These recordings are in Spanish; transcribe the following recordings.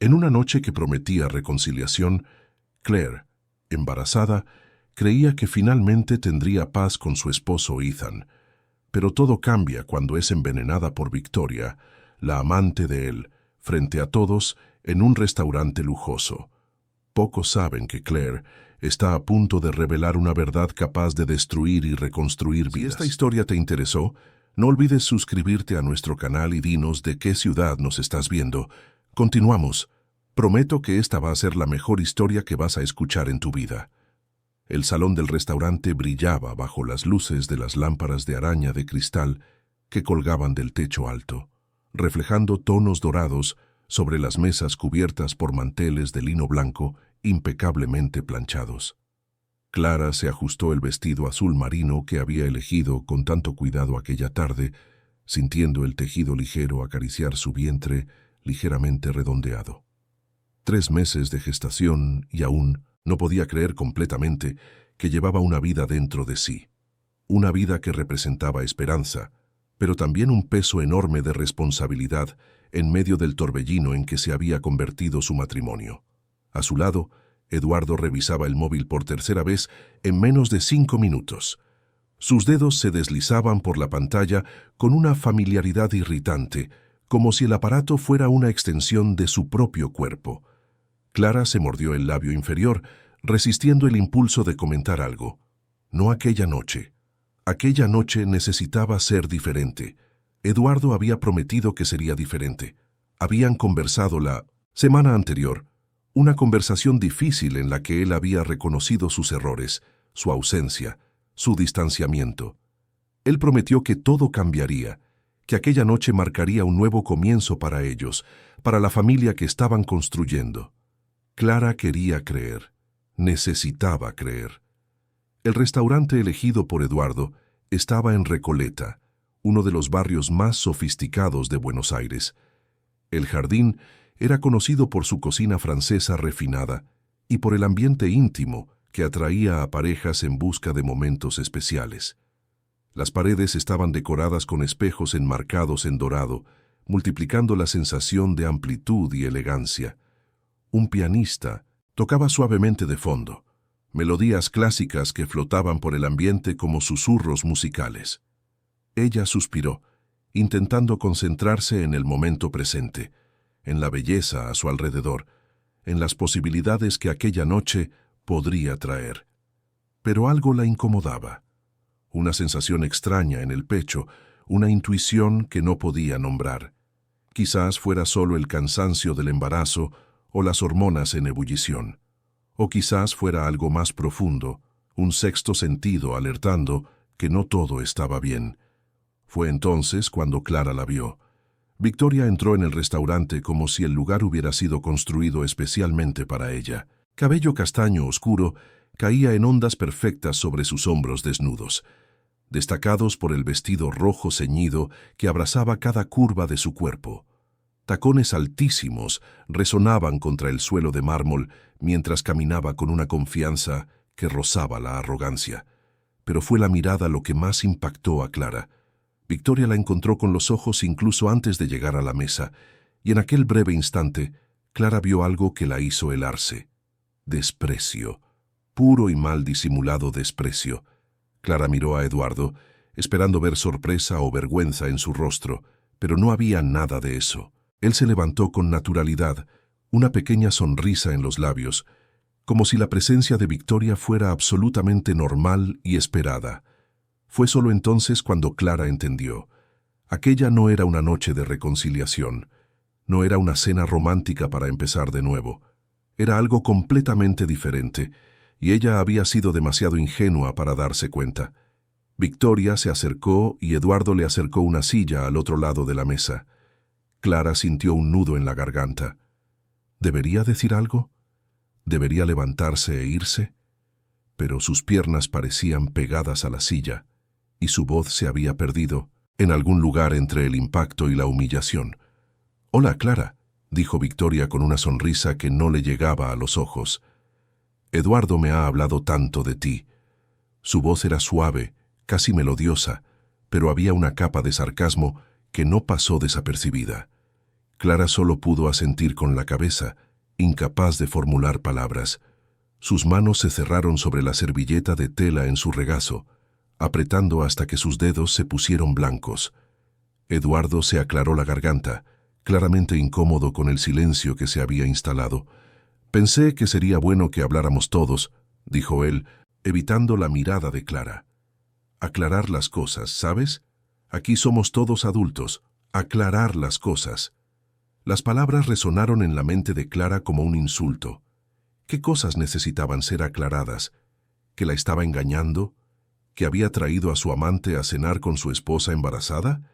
En una noche que prometía reconciliación, Claire, embarazada, creía que finalmente tendría paz con su esposo Ethan. Pero todo cambia cuando es envenenada por Victoria, la amante de él, frente a todos en un restaurante lujoso. Pocos saben que Claire está a punto de revelar una verdad capaz de destruir y reconstruir vidas. Si esta historia te interesó, no olvides suscribirte a nuestro canal y dinos de qué ciudad nos estás viendo. Continuamos. Prometo que esta va a ser la mejor historia que vas a escuchar en tu vida. El salón del restaurante brillaba bajo las luces de las lámparas de araña de cristal que colgaban del techo alto, reflejando tonos dorados sobre las mesas cubiertas por manteles de lino blanco impecablemente planchados. Clara se ajustó el vestido azul marino que había elegido con tanto cuidado aquella tarde, sintiendo el tejido ligero acariciar su vientre ligeramente redondeado. 3 meses de gestación y aún no podía creer completamente que llevaba una vida dentro de sí. Una vida que representaba esperanza, pero también un peso enorme de responsabilidad en medio del torbellino en que se había convertido su matrimonio. A su lado, Eduardo revisaba el móvil por tercera vez en menos de 5 minutos. Sus dedos se deslizaban por la pantalla con una familiaridad irritante, como si el aparato fuera una extensión de su propio cuerpo. Clara se mordió el labio inferior, resistiendo el impulso de comentar algo. No aquella noche. Aquella noche necesitaba ser diferente. Eduardo había prometido que sería diferente. Habían conversado la semana anterior, una conversación difícil en la que él había reconocido sus errores, su ausencia, su distanciamiento. Él prometió que todo cambiaría, que aquella noche marcaría un nuevo comienzo para ellos, para la familia que estaban construyendo. Clara quería creer, necesitaba creer. El restaurante elegido por Eduardo estaba en Recoleta, uno de los barrios más sofisticados de Buenos Aires. El jardín era conocido por su cocina francesa refinada y por el ambiente íntimo que atraía a parejas en busca de momentos especiales. Las paredes estaban decoradas con espejos enmarcados en dorado, multiplicando la sensación de amplitud y elegancia. Un pianista tocaba suavemente de fondo, melodías clásicas que flotaban por el ambiente como susurros musicales. Ella suspiró, intentando concentrarse en el momento presente, en la belleza a su alrededor, en las posibilidades que aquella noche podría traer. Pero algo la incomodaba. Una sensación extraña en el pecho, una intuición que no podía nombrar. Quizás fuera solo el cansancio del embarazo o las hormonas en ebullición. O quizás fuera algo más profundo, un sexto sentido alertando que no todo estaba bien. Fue entonces cuando Clara la vio. Victoria entró en el restaurante como si el lugar hubiera sido construido especialmente para ella. Cabello castaño oscuro caía en ondas perfectas sobre sus hombros desnudos, destacados por el vestido rojo ceñido que abrazaba cada curva de su cuerpo. Tacones altísimos resonaban contra el suelo de mármol mientras caminaba con una confianza que rozaba la arrogancia. Pero fue la mirada lo que más impactó a Clara. Victoria la encontró con los ojos incluso antes de llegar a la mesa, y en aquel breve instante, Clara vio algo que la hizo helarse. Desprecio. Puro y mal disimulado desprecio. Clara miró a Eduardo, esperando ver sorpresa o vergüenza en su rostro, pero no había nada de eso. Él se levantó con naturalidad, una pequeña sonrisa en los labios, como si la presencia de Victoria fuera absolutamente normal y esperada. Fue solo entonces cuando Clara entendió. Aquella no era una noche de reconciliación, no era una cena romántica para empezar de nuevo. Era algo completamente diferente, y ella había sido demasiado ingenua para darse cuenta. Victoria se acercó y Eduardo le acercó una silla al otro lado de la mesa. Clara sintió un nudo en la garganta. ¿Debería decir algo? ¿Debería levantarse e irse? Pero sus piernas parecían pegadas a la silla, y su voz se había perdido en algún lugar entre el impacto y la humillación. «Hola, Clara», dijo Victoria con una sonrisa que no le llegaba a los ojos. «Eduardo me ha hablado tanto de ti». Su voz era suave, casi melodiosa, pero había una capa de sarcasmo que no pasó desapercibida. Clara solo pudo asentir con la cabeza, incapaz de formular palabras. Sus manos se cerraron sobre la servilleta de tela en su regazo, apretando hasta que sus dedos se pusieron blancos. Eduardo se aclaró la garganta, claramente incómodo con el silencio que se había instalado. «Pensé que sería bueno que habláramos todos», dijo él, evitando la mirada de Clara. «Aclarar las cosas, ¿sabes? Aquí somos todos adultos. Aclarar las cosas». Las palabras resonaron en la mente de Clara como un insulto. ¿Qué cosas necesitaban ser aclaradas? ¿Que la estaba engañando? ¿Que había traído a su amante a cenar con su esposa embarazada?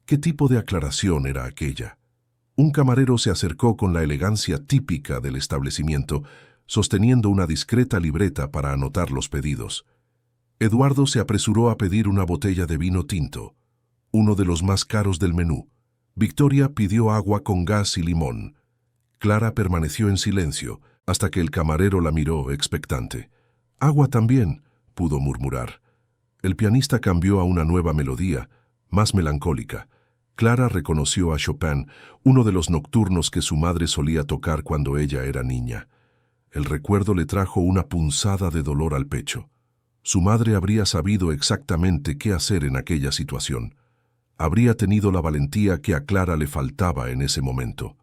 ¿Qué tipo de aclaración era aquella? Un camarero se acercó con la elegancia típica del establecimiento, sosteniendo una discreta libreta para anotar los pedidos. Eduardo se apresuró a pedir una botella de vino tinto, uno de los más caros del menú. Victoria pidió agua con gas y limón. Clara permaneció en silencio hasta que el camarero la miró expectante. «Agua también», pudo murmurar. El pianista cambió a una nueva melodía, más melancólica. Clara reconoció a Chopin, uno de los nocturnos que su madre solía tocar cuando ella era niña. El recuerdo le trajo una punzada de dolor al pecho. Su madre habría sabido exactamente qué hacer en aquella situación. Habría tenido la valentía que a Clara le faltaba en ese momento.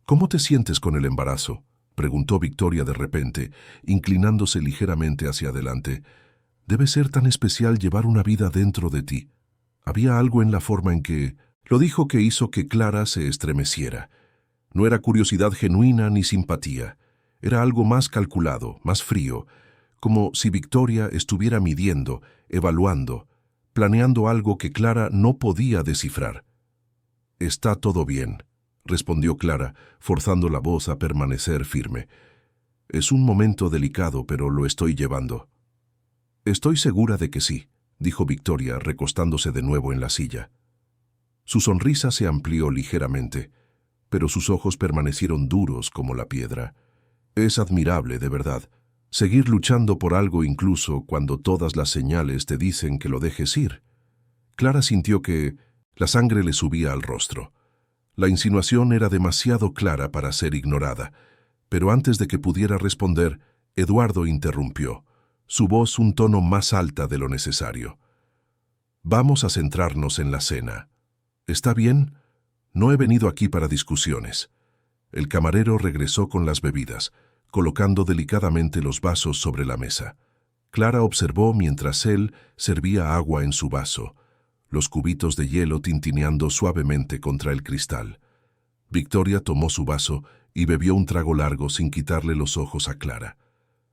«¿Cómo te sientes con el embarazo?», preguntó Victoria de repente, inclinándose ligeramente hacia adelante. «Debe ser tan especial llevar una vida dentro de ti». Había algo en la forma en que lo dijo que hizo que Clara se estremeciera. No era curiosidad genuina ni simpatía. Era algo más calculado, más frío, como si Victoria estuviera midiendo, evaluando, planeando algo que Clara no podía descifrar. «Está todo bien», respondió Clara, forzando la voz a permanecer firme. «Es un momento delicado, pero lo estoy llevando». «Estoy segura de que sí», dijo Victoria, recostándose de nuevo en la silla. Su sonrisa se amplió ligeramente, pero sus ojos permanecieron duros como la piedra. «Es admirable, de verdad, seguir luchando por algo incluso cuando todas las señales te dicen que lo dejes ir». Clara sintió que la sangre le subía al rostro. La insinuación era demasiado clara para ser ignorada, pero antes de que pudiera responder, Eduardo interrumpió, su voz un tono más alta de lo necesario. «Vamos a centrarnos en la cena. ¿Está bien? No he venido aquí para discusiones». El camarero regresó con las bebidas, colocando delicadamente los vasos sobre la mesa. Clara observó mientras él servía agua en su vaso, los cubitos de hielo tintineando suavemente contra el cristal. Victoria tomó su vaso y bebió un trago largo sin quitarle los ojos a Clara.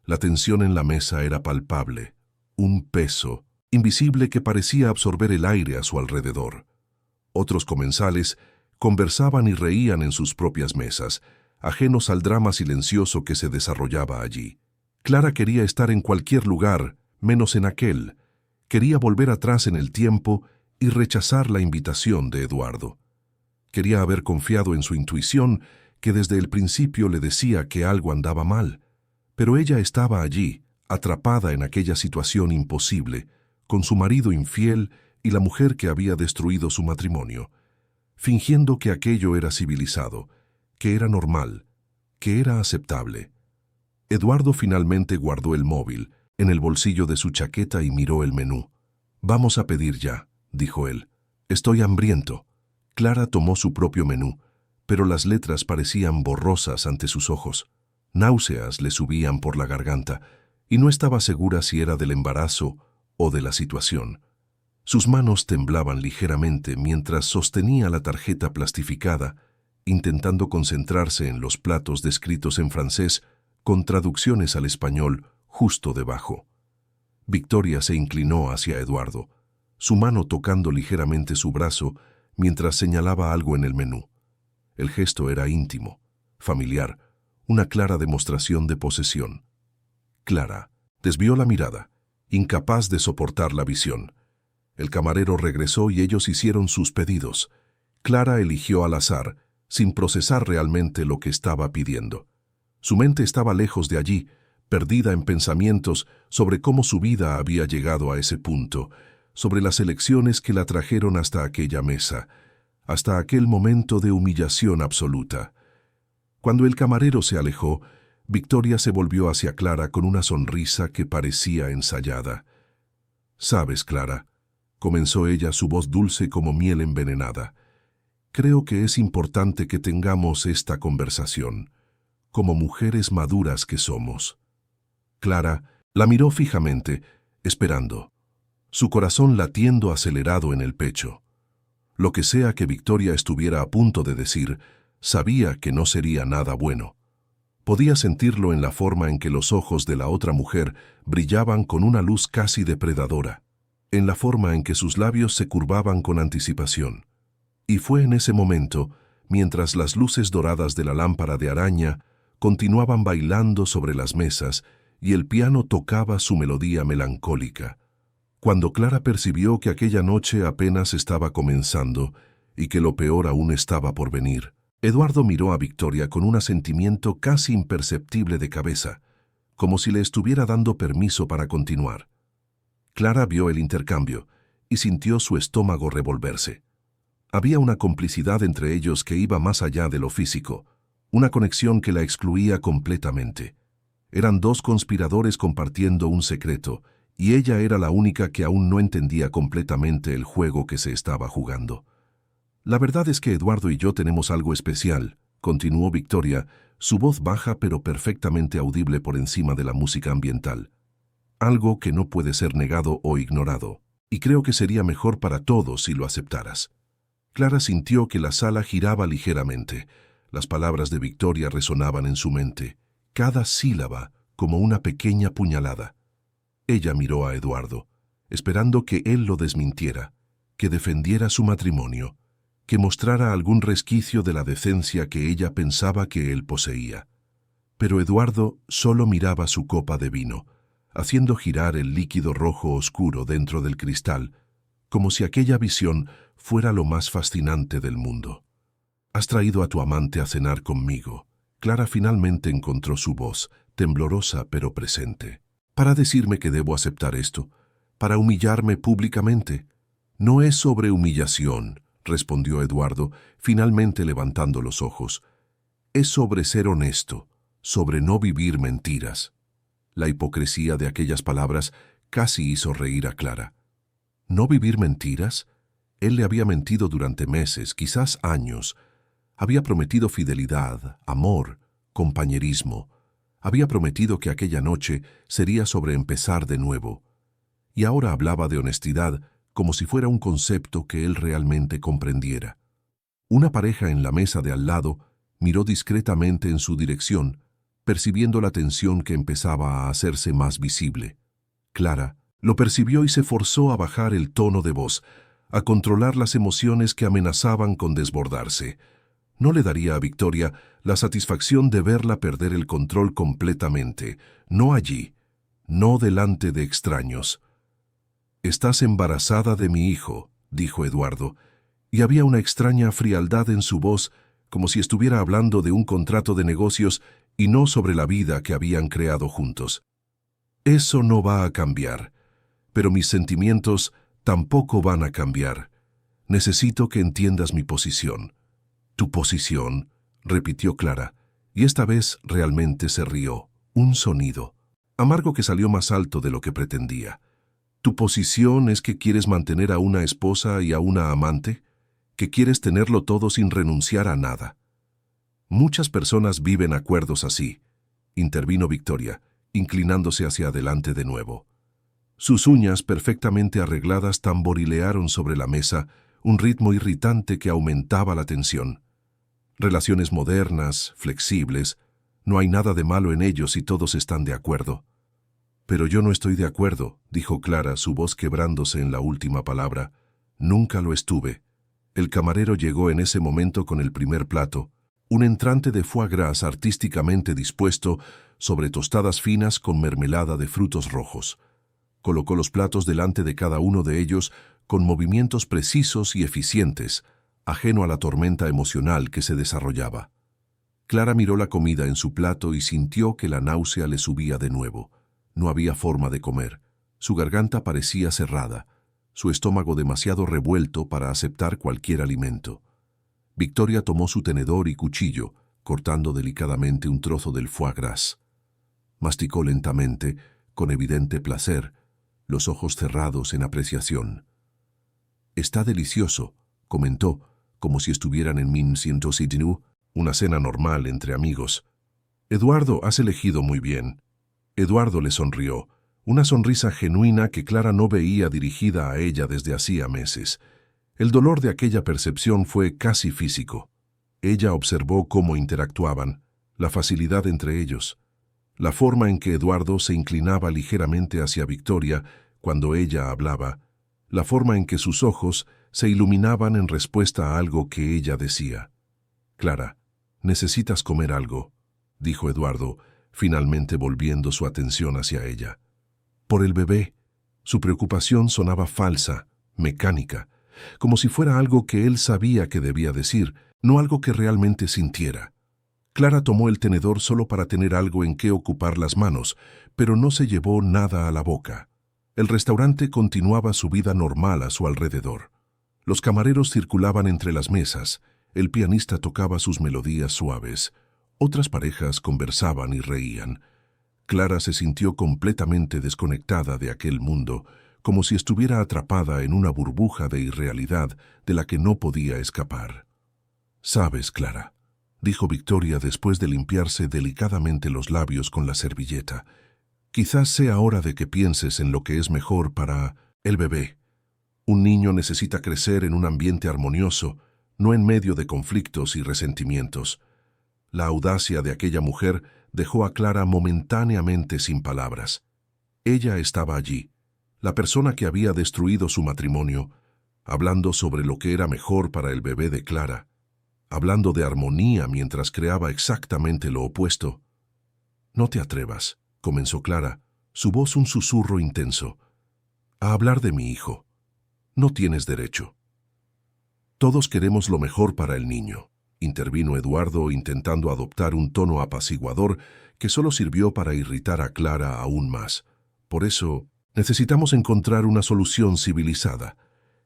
La tensión en la mesa era palpable, un peso invisible que parecía absorber el aire a su alrededor. Otros comensales conversaban y reían en sus propias mesas, ajenos al drama silencioso que se desarrollaba allí. Clara quería estar en cualquier lugar, menos en aquel. Quería volver atrás en el tiempo y rechazar la invitación de Eduardo. Quería haber confiado en su intuición, que desde el principio le decía que algo andaba mal. Pero ella estaba allí, atrapada en aquella situación imposible, con su marido infiel y la mujer que había destruido su matrimonio, fingiendo que aquello era civilizado, que era normal, que era aceptable. Eduardo finalmente guardó el móvil en el bolsillo de su chaqueta y miró el menú. «Vamos a pedir ya», dijo él. «Estoy hambriento». Clara tomó su propio menú, pero las letras parecían borrosas ante sus ojos. Náuseas le subían por la garganta, y no estaba segura si era del embarazo o de la situación. Sus manos temblaban ligeramente mientras sostenía la tarjeta plastificada, intentando concentrarse en los platos descritos en francés con traducciones al español justo debajo. Victoria se inclinó hacia Eduardo, su mano tocando ligeramente su brazo mientras señalaba algo en el menú. El gesto era íntimo, familiar, una clara demostración de posesión. Clara desvió la mirada, incapaz de soportar la visión. El camarero regresó y ellos hicieron sus pedidos. Clara eligió al azar, sin procesar realmente lo que estaba pidiendo. Su mente estaba lejos de allí, perdida en pensamientos sobre cómo su vida había llegado a ese punto, sobre las elecciones que la trajeron hasta aquella mesa. hasta aquel momento de humillación absoluta. Cuando el camarero se alejó, Victoria se volvió hacia Clara con una sonrisa que parecía ensayada. «Sabes, Clara», comenzó ella, su voz dulce como miel envenenada, «creo que es importante que tengamos esta conversación, como mujeres maduras que somos». Clara la miró fijamente, esperando, su corazón latiendo acelerado en el pecho. Lo que sea que Victoria estuviera a punto de decir, sabía que no sería nada bueno. Podía sentirlo en la forma en que los ojos de la otra mujer brillaban con una luz casi depredadora, en la forma en que sus labios se curvaban con anticipación. Y fue en ese momento, mientras las luces doradas de la lámpara de araña continuaban bailando sobre las mesas y el piano tocaba su melodía melancólica, cuando Clara percibió que aquella noche apenas estaba comenzando y que lo peor aún estaba por venir. Eduardo miró a Victoria con un asentimiento casi imperceptible de cabeza, como si le estuviera dando permiso para continuar. Clara vio el intercambio y sintió su estómago revolverse. Había una complicidad entre ellos que iba más allá de lo físico, una conexión que la excluía completamente. Eran dos conspiradores compartiendo un secreto, y ella era la única que aún no entendía completamente el juego que se estaba jugando. «La verdad es que Eduardo y yo tenemos algo especial», continuó Victoria, su voz baja pero perfectamente audible por encima de la música ambiental. «Algo que no puede ser negado o ignorado, y creo que sería mejor para todos si lo aceptaras». Clara sintió que la sala giraba ligeramente. Las palabras de Victoria resonaban en su mente, cada sílaba como una pequeña puñalada. Ella miró a Eduardo, esperando que él lo desmintiera, que defendiera su matrimonio, que mostrara algún resquicio de la decencia que ella pensaba que él poseía. Pero Eduardo solo miraba su copa de vino, haciendo girar el líquido rojo oscuro dentro del cristal, como si aquella visión fuera lo más fascinante del mundo. «Has traído a tu amante a cenar conmigo». Clara finalmente encontró su voz, temblorosa pero presente. «¿Para decirme que debo aceptar esto? ¿Para humillarme públicamente?» «No es sobre humillación», respondió Eduardo, finalmente levantando los ojos. «Es sobre ser honesto, sobre no vivir mentiras». La hipocresía de aquellas palabras casi hizo reír a Clara. ¿No vivir mentiras? Él le había mentido durante meses, quizás años. Había prometido fidelidad, amor, compañerismo. Había prometido que aquella noche sería sobre empezar de nuevo. Y ahora hablaba de honestidad como si fuera un concepto que él realmente comprendiera. Una pareja en la mesa de al lado miró discretamente en su dirección, percibiendo la tensión que empezaba a hacerse más visible. Clara lo percibió y se forzó a bajar el tono de voz, a controlar las emociones que amenazaban con desbordarse. No le daría a Victoria la satisfacción de verla perder el control completamente, no allí, no delante de extraños. «Estás embarazada de mi hijo», dijo Eduardo, y había una extraña frialdad en su voz, como si estuviera hablando de un contrato de negocios y no sobre la vida que habían creado juntos. «Eso no va a cambiar, pero mis sentimientos tampoco van a cambiar. Necesito que entiendas mi posición». «¿Tu posición?», repitió Clara, y esta vez realmente se rió, un sonido, amargo que salió más alto de lo que pretendía. «¿Tu posición es que quieres mantener a una esposa y a una amante? ¿Que quieres tenerlo todo sin renunciar a nada?» «Muchas personas viven acuerdos así», intervino Victoria, inclinándose hacia adelante de nuevo. Sus uñas perfectamente arregladas tamborilearon sobre la mesa, un ritmo irritante que aumentaba la tensión. «Relaciones modernas, flexibles, no hay nada de malo en ello si todos están de acuerdo». «Pero yo no estoy de acuerdo», dijo Clara, su voz quebrándose en la última palabra. «Nunca lo estuve». El camarero llegó en ese momento con el primer plato, un entrante de foie gras artísticamente dispuesto sobre tostadas finas con mermelada de frutos rojos. Colocó los platos delante de cada uno de ellos con movimientos precisos y eficientes, ajeno a la tormenta emocional que se desarrollaba. Clara miró la comida en su plato y sintió que la náusea le subía de nuevo. No había forma de comer. Su garganta parecía cerrada, su estómago demasiado revuelto para aceptar cualquier alimento. Victoria tomó su tenedor y cuchillo, cortando delicadamente un trozo del foie gras. Masticó lentamente, con evidente placer, los ojos cerrados en apreciación. «Está delicioso», comentó, como si estuvieran en 1919, una cena normal entre amigos. «Eduardo, has elegido muy bien». Eduardo le sonrió, una sonrisa genuina que Clara no veía dirigida a ella desde hacía meses. El dolor de aquella percepción fue casi físico. Ella observó cómo interactuaban, la facilidad entre ellos, la forma en que Eduardo se inclinaba ligeramente hacia Victoria cuando ella hablaba, la forma en que sus ojos se iluminaban en respuesta a algo que ella decía. «Clara, necesitas comer algo», dijo Eduardo, finalmente volviendo su atención hacia ella. Por el bebé, su preocupación sonaba falsa, mecánica, como si fuera algo que él sabía que debía decir, no algo que realmente sintiera. Clara tomó el tenedor solo para tener algo en que ocupar las manos, pero no se llevó nada a la boca. El restaurante continuaba su vida normal a su alrededor. Los camareros circulaban entre las mesas, el pianista tocaba sus melodías suaves, otras parejas conversaban y reían. Clara se sintió completamente desconectada de aquel mundo, como si estuviera atrapada en una burbuja de irrealidad de la que no podía escapar. «Sabes, Clara», dijo Victoria después de limpiarse delicadamente los labios con la servilleta, «quizás sea hora de que pienses en lo que es mejor para el bebé. Un niño necesita crecer en un ambiente armonioso, no en medio de conflictos y resentimientos». La audacia de aquella mujer dejó a Clara momentáneamente sin palabras. Ella estaba allí, la persona que había destruido su matrimonio, hablando sobre lo que era mejor para el bebé de Clara, hablando de armonía mientras creaba exactamente lo opuesto. «No te atrevas», comenzó Clara, su voz un susurro intenso, «a hablar de mi hijo. No tienes derecho». «Todos queremos lo mejor para el niño», intervino Eduardo intentando adoptar un tono apaciguador que solo sirvió para irritar a Clara aún más. «Por eso, necesitamos encontrar una solución civilizada».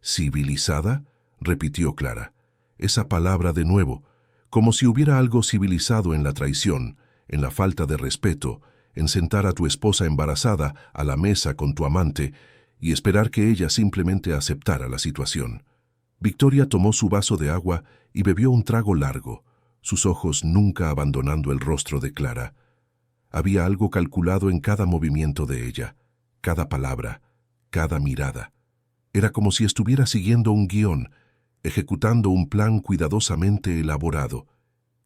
«¿Civilizada?», repitió Clara. Esa palabra de nuevo, como si hubiera algo civilizado en la traición, en la falta de respeto, en sentar a tu esposa embarazada a la mesa con tu amante y esperar que ella simplemente aceptara la situación. Victoria tomó su vaso de agua y bebió un trago largo, sus ojos nunca abandonando el rostro de Clara. Había algo calculado en cada movimiento de ella, cada palabra, cada mirada. Era como si estuviera siguiendo un guión, ejecutando un plan cuidadosamente elaborado,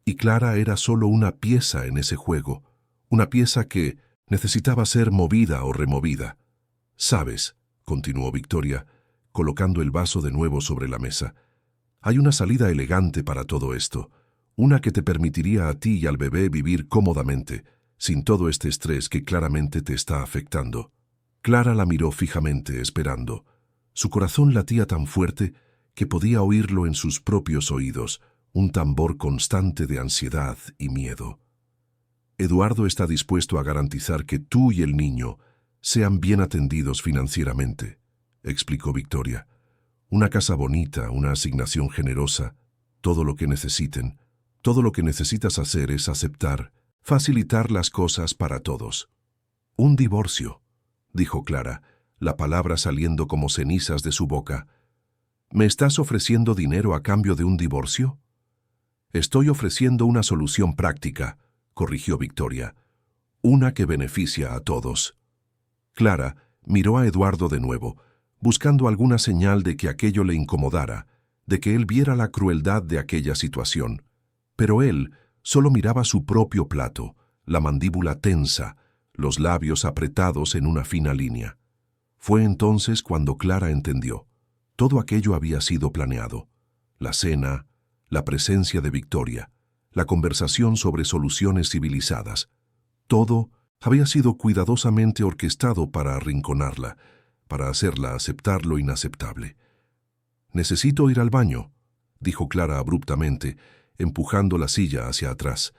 y Clara era solo una pieza en ese juego, una pieza que necesitaba ser movida o removida. «Sabes», continuó Victoria, colocando el vaso de nuevo sobre la mesa, «hay una salida elegante para todo esto, una que te permitiría a ti y al bebé vivir cómodamente, sin todo este estrés que claramente te está afectando». Clara la miró fijamente, esperando. Su corazón latía tan fuerte que podía oírlo en sus propios oídos, un tambor constante de ansiedad y miedo. «Eduardo está dispuesto a garantizar que tú y el niño sean bien atendidos financieramente», explicó Victoria. «Una casa bonita, una asignación generosa, todo lo que necesiten. Todo lo que necesitas hacer es aceptar, facilitar las cosas para todos». «Un divorcio», dijo Clara, la palabra saliendo como cenizas de su boca. «¿Me estás ofreciendo dinero a cambio de un divorcio?» «Estoy ofreciendo una solución práctica», corrigió Victoria. «Una que beneficia a todos». Clara miró a Eduardo de nuevo, buscando alguna señal de que aquello le incomodara, de que él viera la crueldad de aquella situación. Pero él solo miraba su propio plato, la mandíbula tensa, los labios apretados en una fina línea. Fue entonces cuando Clara entendió. Todo aquello había sido planeado. La cena, la presencia de Victoria, la conversación sobre soluciones civilizadas. Todo había sido cuidadosamente orquestado para arrinconarla, para hacerla aceptar lo inaceptable. «Necesito ir al baño», dijo Clara abruptamente, empujando la silla hacia atrás.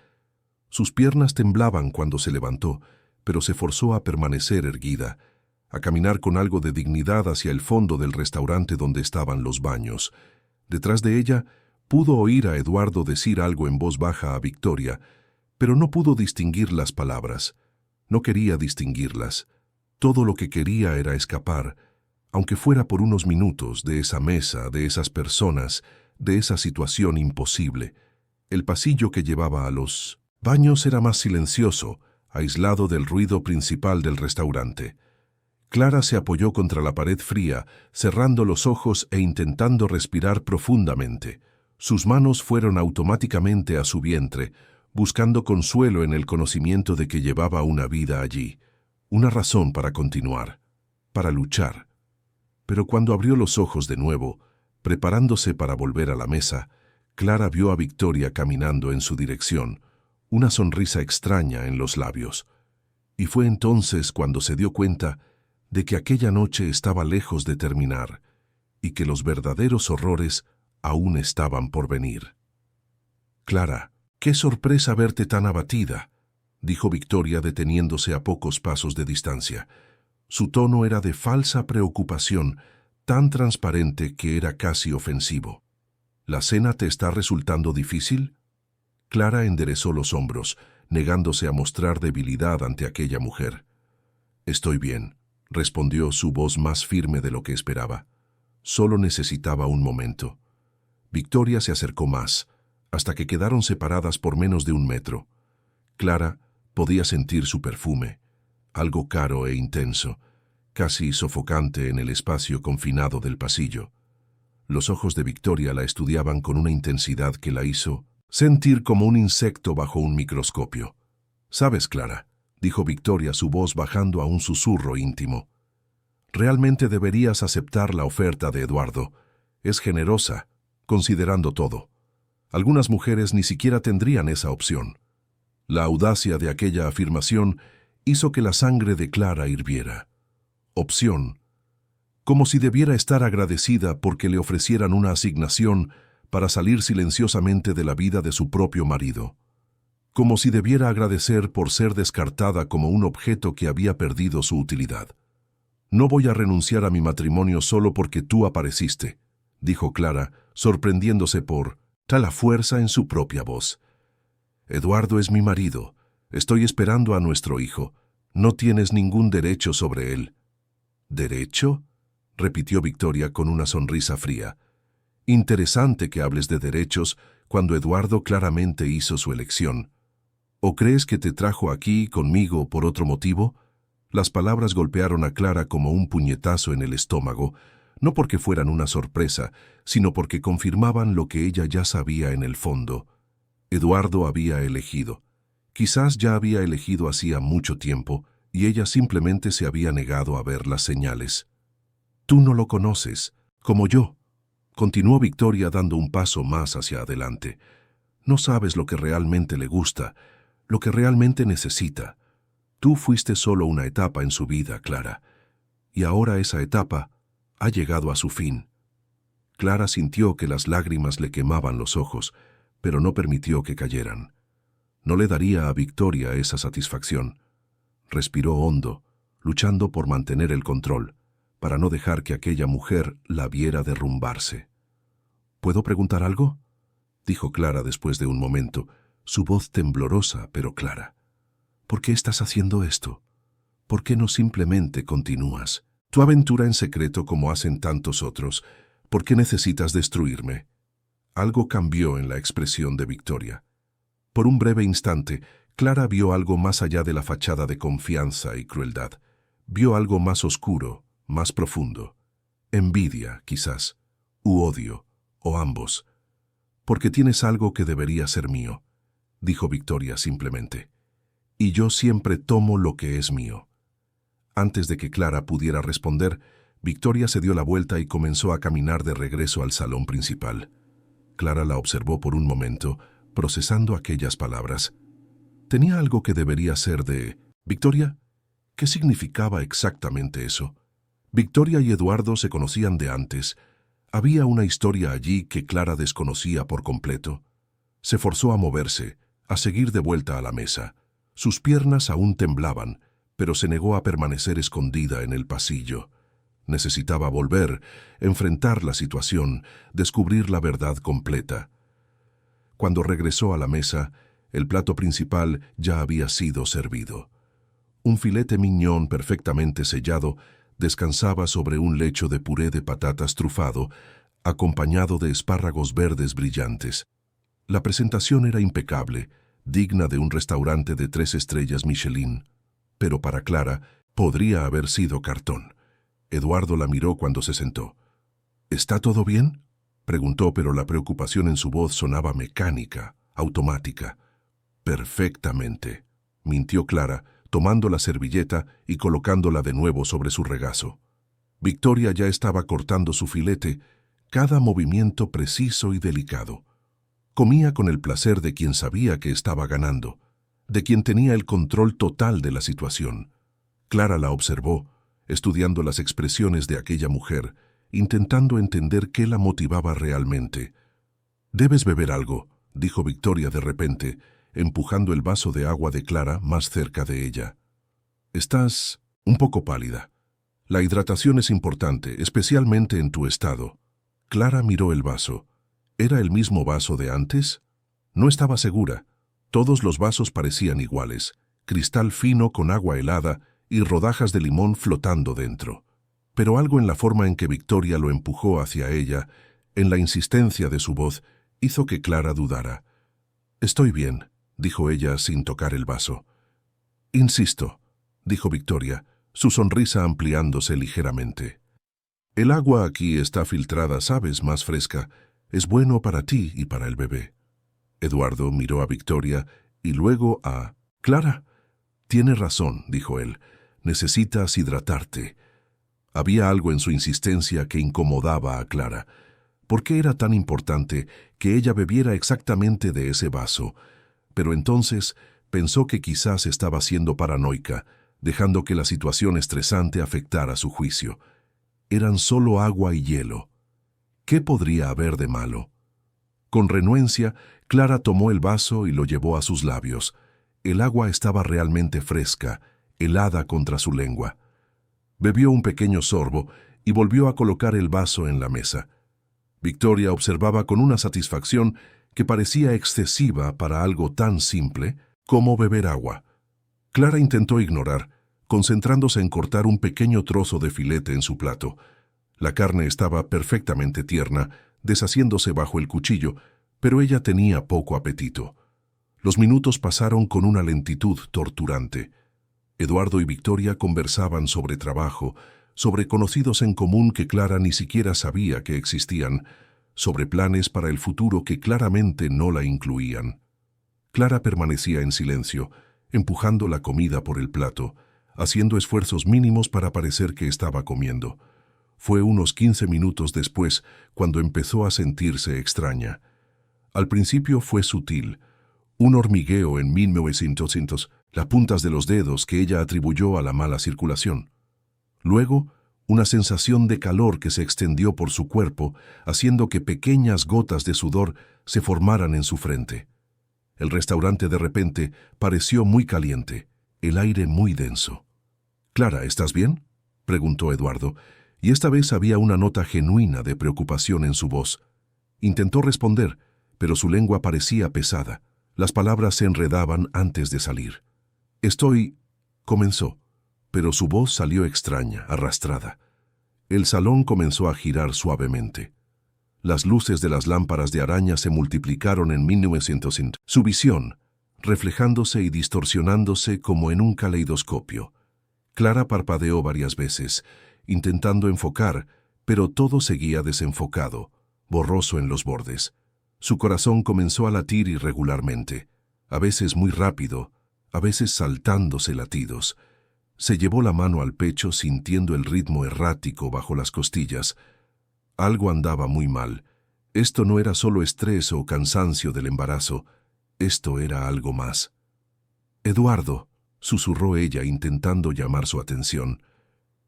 Sus piernas temblaban cuando se levantó, pero se forzó a permanecer erguida, a caminar con algo de dignidad hacia el fondo del restaurante donde estaban los baños. Detrás de ella, Pudo oír a Eduardo decir algo en voz baja a Victoria, pero no pudo distinguir las palabras. No quería distinguirlas. Todo lo que quería era escapar, aunque fuera por unos minutos, de esa mesa, de esas personas, de esa situación imposible. El pasillo que llevaba a los baños era más silencioso, aislado del ruido principal del restaurante. Clara se apoyó contra la pared fría, cerrando los ojos e intentando respirar profundamente. Sus manos fueron automáticamente a su vientre, buscando consuelo en el conocimiento de que llevaba una vida allí, una razón para continuar, para luchar. Pero cuando abrió los ojos de nuevo, preparándose para volver a la mesa, Clara vio a Victoria caminando en su dirección, una sonrisa extraña en los labios. Y fue entonces cuando se dio cuenta de que aquella noche estaba lejos de terminar y que los verdaderos horrores aún estaban por venir. «Clara, qué sorpresa verte tan abatida», dijo Victoria deteniéndose a pocos pasos de distancia. Su tono era de falsa preocupación, tan transparente que era casi ofensivo. «¿La cena te está resultando difícil?» Clara enderezó los hombros, negándose a mostrar debilidad ante aquella mujer. «Estoy bien», respondió su voz más firme de lo que esperaba. Solo necesitaba un momento. Victoria se acercó más, hasta que quedaron separadas por menos de 1 metro. Clara podía sentir su perfume, algo caro e intenso, casi sofocante en el espacio confinado del pasillo. Los ojos de Victoria la estudiaban con una intensidad que la hizo sentir como un insecto bajo un microscopio. «¿Sabes, Clara?», dijo Victoria, su voz bajando a un susurro íntimo. «Realmente deberías aceptar la oferta de Eduardo. Es generosa, considerando todo. Algunas mujeres ni siquiera tendrían esa opción». La audacia de aquella afirmación hizo que la sangre de Clara hirviera. Opción. Como si debiera estar agradecida porque le ofrecieran una asignación para salir silenciosamente de la vida de su propio marido. Como si debiera agradecer por ser descartada como un objeto que había perdido su utilidad. «No voy a renunciar a mi matrimonio solo porque tú apareciste», dijo Clara, sorprendiéndose por tal fuerza en su propia voz. «Eduardo es mi marido. Estoy esperando a nuestro hijo. No tienes ningún derecho sobre él». «¿Derecho?», repitió Victoria con una sonrisa fría. «Interesante que hables de derechos cuando Eduardo claramente hizo su elección. ¿O crees que te trajo aquí conmigo por otro motivo?». Las palabras golpearon a Clara como un puñetazo en el estómago, no porque fueran una sorpresa, sino porque confirmaban lo que ella ya sabía en el fondo. Eduardo había elegido. Quizás ya había elegido hacía mucho tiempo, y ella simplemente se había negado a ver las señales. «Tú no lo conoces, como yo», continuó Victoria dando un paso más hacia adelante. «No sabes lo que realmente le gusta, lo que realmente necesita. Tú fuiste solo una etapa en su vida, Clara, y ahora esa etapa ha llegado a su fin». Clara sintió que las lágrimas le quemaban los ojos, pero no permitió que cayeran. No le daría a Victoria esa satisfacción. Respiró hondo, luchando por mantener el control, para no dejar que aquella mujer la viera derrumbarse. «¿Puedo preguntar algo?», dijo Clara después de un momento, su voz temblorosa pero clara. «¿Por qué estás haciendo esto? ¿Por qué no simplemente continúas tu aventura en secreto como hacen tantos otros? ¿Por qué necesitas destruirme?». Algo cambió en la expresión de Victoria. Por un breve instante, Clara vio algo más allá de la fachada de confianza y crueldad. Vio algo más oscuro, más profundo. Envidia, quizás, u odio, o ambos. «Porque tienes algo que debería ser mío», dijo Victoria simplemente. «Y yo siempre tomo lo que es mío». Antes de que Clara pudiera responder, Victoria se dio la vuelta y comenzó a caminar de regreso al salón principal. Clara la observó por un momento, procesando aquellas palabras. Tenía algo que debería ser de «Victoria». ¿Qué significaba exactamente eso? Victoria y Eduardo se conocían de antes. Había una historia allí que Clara desconocía por completo. Se forzó a moverse, a seguir de vuelta a la mesa. Sus piernas aún temblaban, pero se negó a permanecer escondida en el pasillo. Necesitaba volver, enfrentar la situación, descubrir la verdad completa. Cuando regresó a la mesa, el plato principal ya había sido servido. Un filete mignon perfectamente sellado descansaba sobre un lecho de puré de patatas trufado, acompañado de espárragos verdes brillantes. La presentación era impecable, digna de un restaurante de 3 estrellas Michelin, pero para Clara podría haber sido cartón. Eduardo la miró cuando se sentó. ¿Está todo bien?, preguntó, pero la preocupación en su voz sonaba mecánica, automática. Perfectamente, mintió Clara, tomando la servilleta y colocándola de nuevo sobre su regazo. Victoria ya estaba cortando su filete, cada movimiento preciso y delicado. Comía con el placer de quien sabía que estaba ganando, de quien tenía el control total de la situación. Clara la observó, estudiando las expresiones de aquella mujer, intentando entender qué la motivaba realmente. «Debes beber algo», dijo Victoria de repente, empujando el vaso de agua de Clara más cerca de ella. «Estás un poco pálida. La hidratación es importante, especialmente en tu estado». Clara miró el vaso. ¿Era el mismo vaso de antes? No estaba segura. Todos los vasos parecían iguales, cristal fino con agua helada y rodajas de limón flotando dentro. Pero algo en la forma en que Victoria lo empujó hacia ella, en la insistencia de su voz, hizo que Clara dudara. «Estoy bien», dijo ella sin tocar el vaso. «Insisto», dijo Victoria, su sonrisa ampliándose ligeramente. «El agua aquí está filtrada, sabes, más fresca. Es bueno para ti y para el bebé». Eduardo miró a Victoria y luego a Clara. «Tiene razón», dijo él. «Necesitas hidratarte». Había algo en su insistencia que incomodaba a Clara. ¿Por qué era tan importante que ella bebiera exactamente de ese vaso? Pero entonces pensó que quizás estaba siendo paranoica, dejando que la situación estresante afectara su juicio. Eran solo agua y hielo. ¿Qué podría haber de malo? Con renuencia, Clara tomó el vaso y lo llevó a sus labios. El agua estaba realmente fresca, helada contra su lengua. Bebió un pequeño sorbo y volvió a colocar el vaso en la mesa. Victoria observaba con una satisfacción que parecía excesiva para algo tan simple como beber agua. Clara intentó ignorar, concentrándose en cortar un pequeño trozo de filete en su plato. La carne estaba perfectamente tierna, deshaciéndose bajo el cuchillo, pero ella tenía poco apetito. Los minutos pasaron con una lentitud torturante. Eduardo y Victoria conversaban sobre trabajo, sobre conocidos en común que Clara ni siquiera sabía que existían, sobre planes para el futuro que claramente no la incluían. Clara permanecía en silencio, empujando la comida por el plato, haciendo esfuerzos mínimos para parecer que estaba comiendo. Fue unos 15 minutos después cuando empezó a sentirse extraña. Al principio fue sutil, un hormigueo en 1900, las puntas de los dedos que ella atribuyó a la mala circulación. Luego, una sensación de calor que se extendió por su cuerpo, haciendo que pequeñas gotas de sudor se formaran en su frente. El restaurante de repente pareció muy caliente, el aire muy denso. «Clara, ¿estás bien?», preguntó Eduardo, y esta vez había una nota genuina de preocupación en su voz. Intentó responder, pero su lengua parecía pesada. Las palabras se enredaban antes de salir. «Estoy…», comenzó, pero su voz salió extraña, arrastrada. El salón comenzó a girar suavemente. Las luces de las lámparas de araña se multiplicaron en 1900. Su visión, reflejándose y distorsionándose como en un caleidoscopio. Clara parpadeó varias veces, intentando enfocar, pero todo seguía desenfocado, borroso en los bordes. Su corazón comenzó a latir irregularmente, a veces muy rápido, a veces saltándose latidos. Se llevó la mano al pecho sintiendo el ritmo errático bajo las costillas. Algo andaba muy mal. Esto no era solo estrés o cansancio del embarazo, esto era algo más. «Eduardo», susurró ella intentando llamar su atención.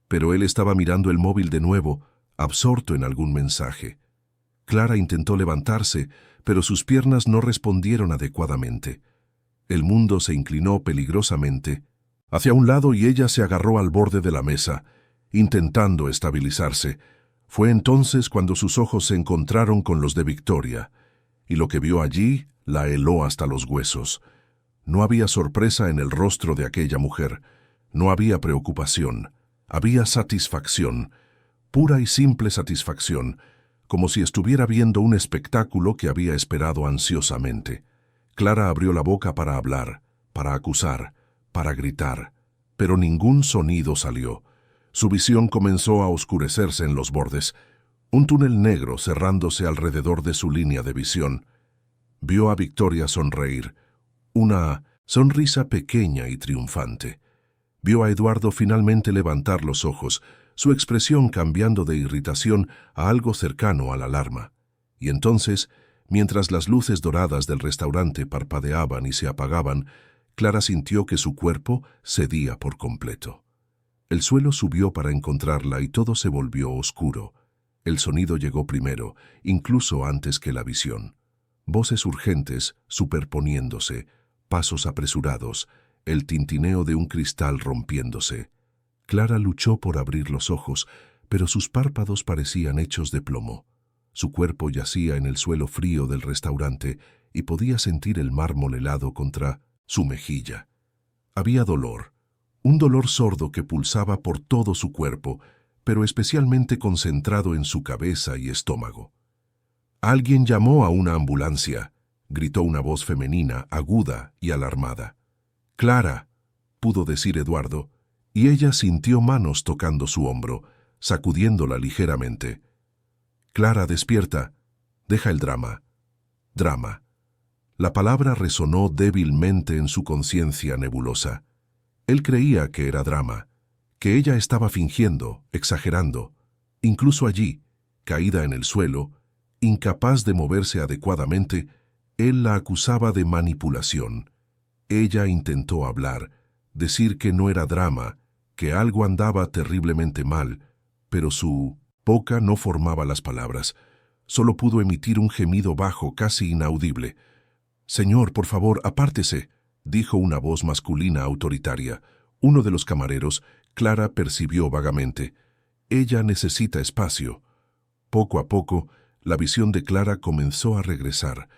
Pero él estaba mirando el móvil de nuevo, absorto en algún mensaje. Clara intentó levantarse, pero sus piernas no respondieron adecuadamente. El mundo se inclinó peligrosamente hacia un lado y ella se agarró al borde de la mesa, intentando estabilizarse. Fue entonces cuando sus ojos se encontraron con los de Victoria, y lo que vio allí La heló hasta los huesos. No había sorpresa en el rostro de aquella mujer. No había preocupación. Había satisfacción, pura y simple satisfacción, como si estuviera viendo un espectáculo que había esperado ansiosamente. Clara abrió la boca para hablar, para acusar, para gritar, pero ningún sonido salió. Su visión comenzó a oscurecerse en los bordes, un túnel negro cerrándose alrededor de su línea de visión. Vio a Victoria sonreír, una sonrisa pequeña y triunfante. Vio a Eduardo finalmente levantar los ojos, su expresión cambiando de irritación a algo cercano a la alarma. Y entonces, mientras las luces doradas del restaurante parpadeaban y se apagaban, Clara sintió que su cuerpo cedía por completo. El suelo subió para encontrarla y todo se volvió oscuro. El sonido llegó primero, incluso antes que la visión. Voces urgentes superponiéndose, pasos apresurados, el tintineo de un cristal rompiéndose. Clara luchó por abrir los ojos, pero sus párpados parecían hechos de plomo. Su cuerpo yacía en el suelo frío del restaurante y podía sentir el mármol helado contra su mejilla. Había dolor, un dolor sordo que pulsaba por todo su cuerpo, pero especialmente concentrado en su cabeza y estómago. «Alguien llamó a una ambulancia», gritó una voz femenina, aguda y alarmada. «Clara», pudo decir Eduardo, y ella sintió manos tocando su hombro, sacudiéndola ligeramente. «Clara, despierta. Deja el drama». Drama. La palabra resonó débilmente en su conciencia nebulosa. Él creía que era drama, que ella estaba fingiendo, exagerando. Incluso allí, caída en el suelo, incapaz de moverse adecuadamente, él la acusaba de manipulación. Ella intentó hablar, decir que no era drama, que algo andaba terriblemente mal, pero su boca no formaba las palabras. Solo pudo emitir un gemido bajo, casi inaudible. «Señor, por favor, apártese», dijo una voz masculina autoritaria. Uno de los camareros, Clara percibió vagamente. Ella necesita espacio. Poco a poco, la visión de Clara comenzó a regresar,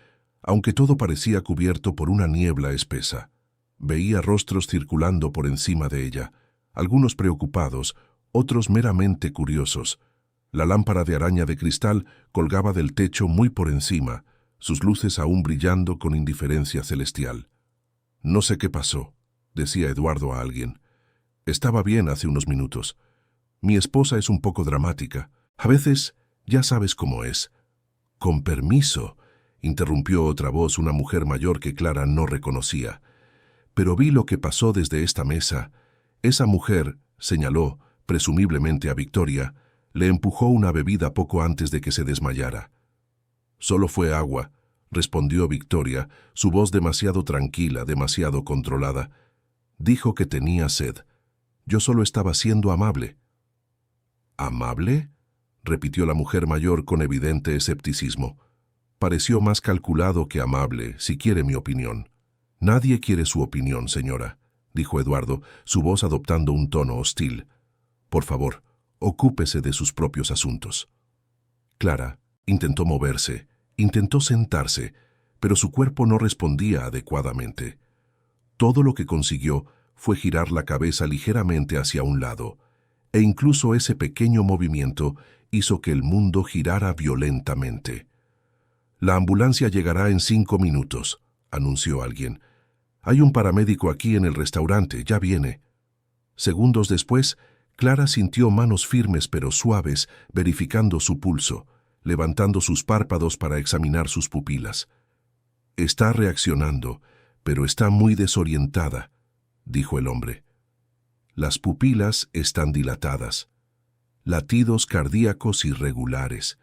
aunque todo parecía cubierto por una niebla espesa. Veía rostros circulando por encima de ella, algunos preocupados, otros meramente curiosos. La lámpara de araña de cristal colgaba del techo muy por encima, sus luces aún brillando con indiferencia celestial. «No sé qué pasó», decía Eduardo a alguien. «Estaba bien hace unos minutos. Mi esposa es un poco dramática. A veces, ya sabes cómo es». «Con permiso», interrumpió otra voz, una mujer mayor que Clara no reconocía. «Pero vi lo que pasó desde esta mesa. Esa mujer», señaló, presumiblemente a Victoria, le empujó una bebida poco antes de que se desmayara. «Solo fue agua», respondió Victoria, su voz demasiado tranquila, demasiado controlada. «Dijo que tenía sed. Yo solo estaba siendo amable». «¿Amable?», repitió la mujer mayor con evidente escepticismo. Pareció más calculado que amable, si quiere mi opinión. «Nadie quiere su opinión, señora», dijo Eduardo, su voz adoptando un tono hostil. «Por favor, ocúpese de sus propios asuntos». Clara intentó moverse, intentó sentarse, pero su cuerpo no respondía adecuadamente. Todo lo que consiguió fue girar la cabeza ligeramente hacia un lado, e incluso ese pequeño movimiento hizo que el mundo girara violentamente. «La ambulancia llegará en 5 minutos», anunció alguien. «Hay un paramédico aquí en el restaurante, ya viene». Segundos después, Clara sintió manos firmes pero suaves verificando su pulso, levantando sus párpados para examinar sus pupilas. «Está reaccionando, pero está muy desorientada», dijo el hombre. «Las pupilas están dilatadas. Latidos cardíacos irregulares.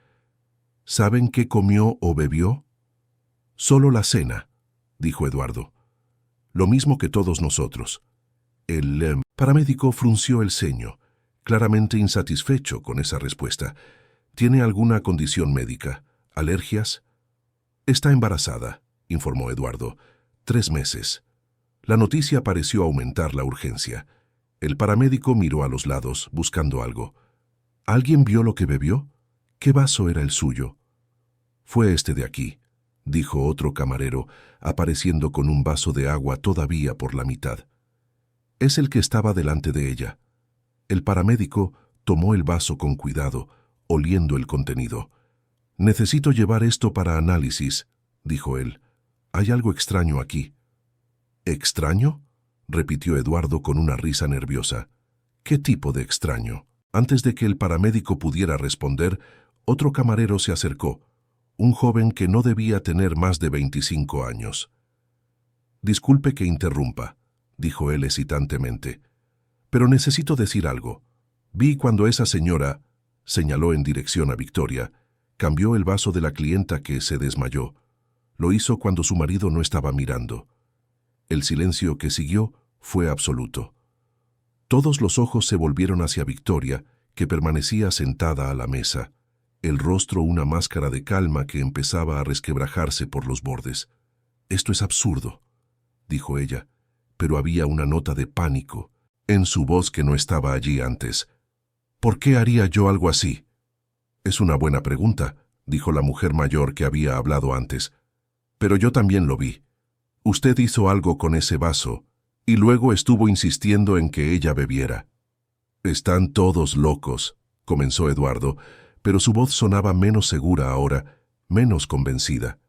¿Saben qué comió o bebió?» «Solo la cena», dijo Eduardo. «Lo mismo que todos nosotros». El paramédico frunció el ceño, claramente insatisfecho con esa respuesta. «¿Tiene alguna condición médica? ¿Alergias?» «Está embarazada», informó Eduardo. 3 meses. La noticia pareció aumentar la urgencia. El paramédico miró a los lados, buscando algo. «¿Alguien vio lo que bebió? ¿Qué vaso era el suyo?» «Fue este de aquí», dijo otro camarero, apareciendo con un vaso de agua todavía por la mitad. Es el que estaba delante de ella. El paramédico tomó el vaso con cuidado, oliendo el contenido. «Necesito llevar esto para análisis», dijo él. «Hay algo extraño aquí». «¿Extraño?», repitió Eduardo con una risa nerviosa. «¿Qué tipo de extraño?». Antes de que el paramédico pudiera responder, otro camarero se acercó, un joven que no debía tener más de 25 años. «Disculpe que interrumpa», dijo él hesitantemente, «pero necesito decir algo. Vi cuando esa señora», señaló en dirección a Victoria, «cambió el vaso de la clienta que se desmayó. Lo hizo cuando su marido no estaba mirando». El silencio que siguió fue absoluto. Todos los ojos se volvieron hacia Victoria, que permanecía sentada a la mesa, el rostro una máscara de calma que empezaba a resquebrajarse por los bordes. «Esto es absurdo», dijo ella, pero había una nota de pánico en su voz que no estaba allí antes. «¿Por qué haría yo algo así?». «Es una buena pregunta», dijo la mujer mayor que había hablado antes. «Pero yo también lo vi. Usted hizo algo con ese vaso, y luego estuvo insistiendo en que ella bebiera». «Están todos locos», comenzó Eduardo, pero su voz sonaba menos segura ahora, menos convencida.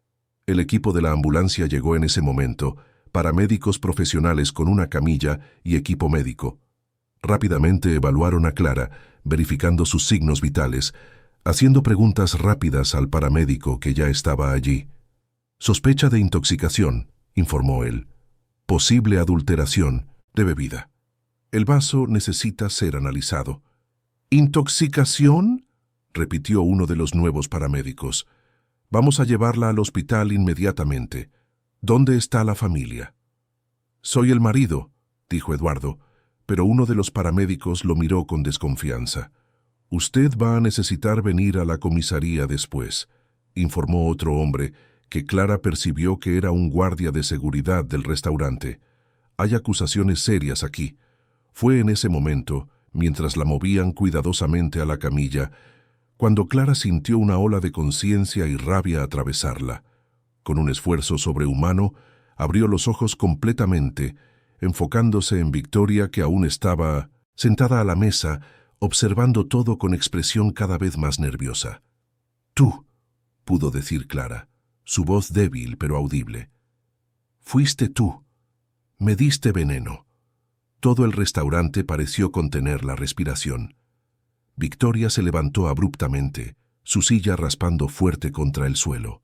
El equipo de la ambulancia llegó en ese momento, paramédicos profesionales con una camilla y equipo médico. Rápidamente evaluaron a Clara, verificando sus signos vitales, haciendo preguntas rápidas al paramédico que ya estaba allí. «Sospecha de intoxicación», informó él. «Posible adulteración de bebida. El vaso necesita ser analizado». «¿Intoxicación?», repitió uno de los nuevos paramédicos. «Vamos a llevarla al hospital inmediatamente. ¿Dónde está la familia?». «Soy el marido», dijo Eduardo, pero uno de los paramédicos lo miró con desconfianza. «Usted va a necesitar venir a la comisaría después», informó otro hombre, que Clara percibió que era un guardia de seguridad del restaurante. «Hay acusaciones serias aquí». Fue en ese momento, mientras la movían cuidadosamente a la camilla, cuando Clara sintió una ola de conciencia y rabia atravesarla. Con un esfuerzo sobrehumano, abrió los ojos completamente, enfocándose en Victoria, que aún estaba sentada a la mesa, observando todo con expresión cada vez más nerviosa. «Tú», pudo decir Clara, su voz débil pero audible. «Fuiste tú. Me diste veneno». Todo el restaurante pareció contener la respiración. Victoria se levantó abruptamente, su silla raspando fuerte contra el suelo.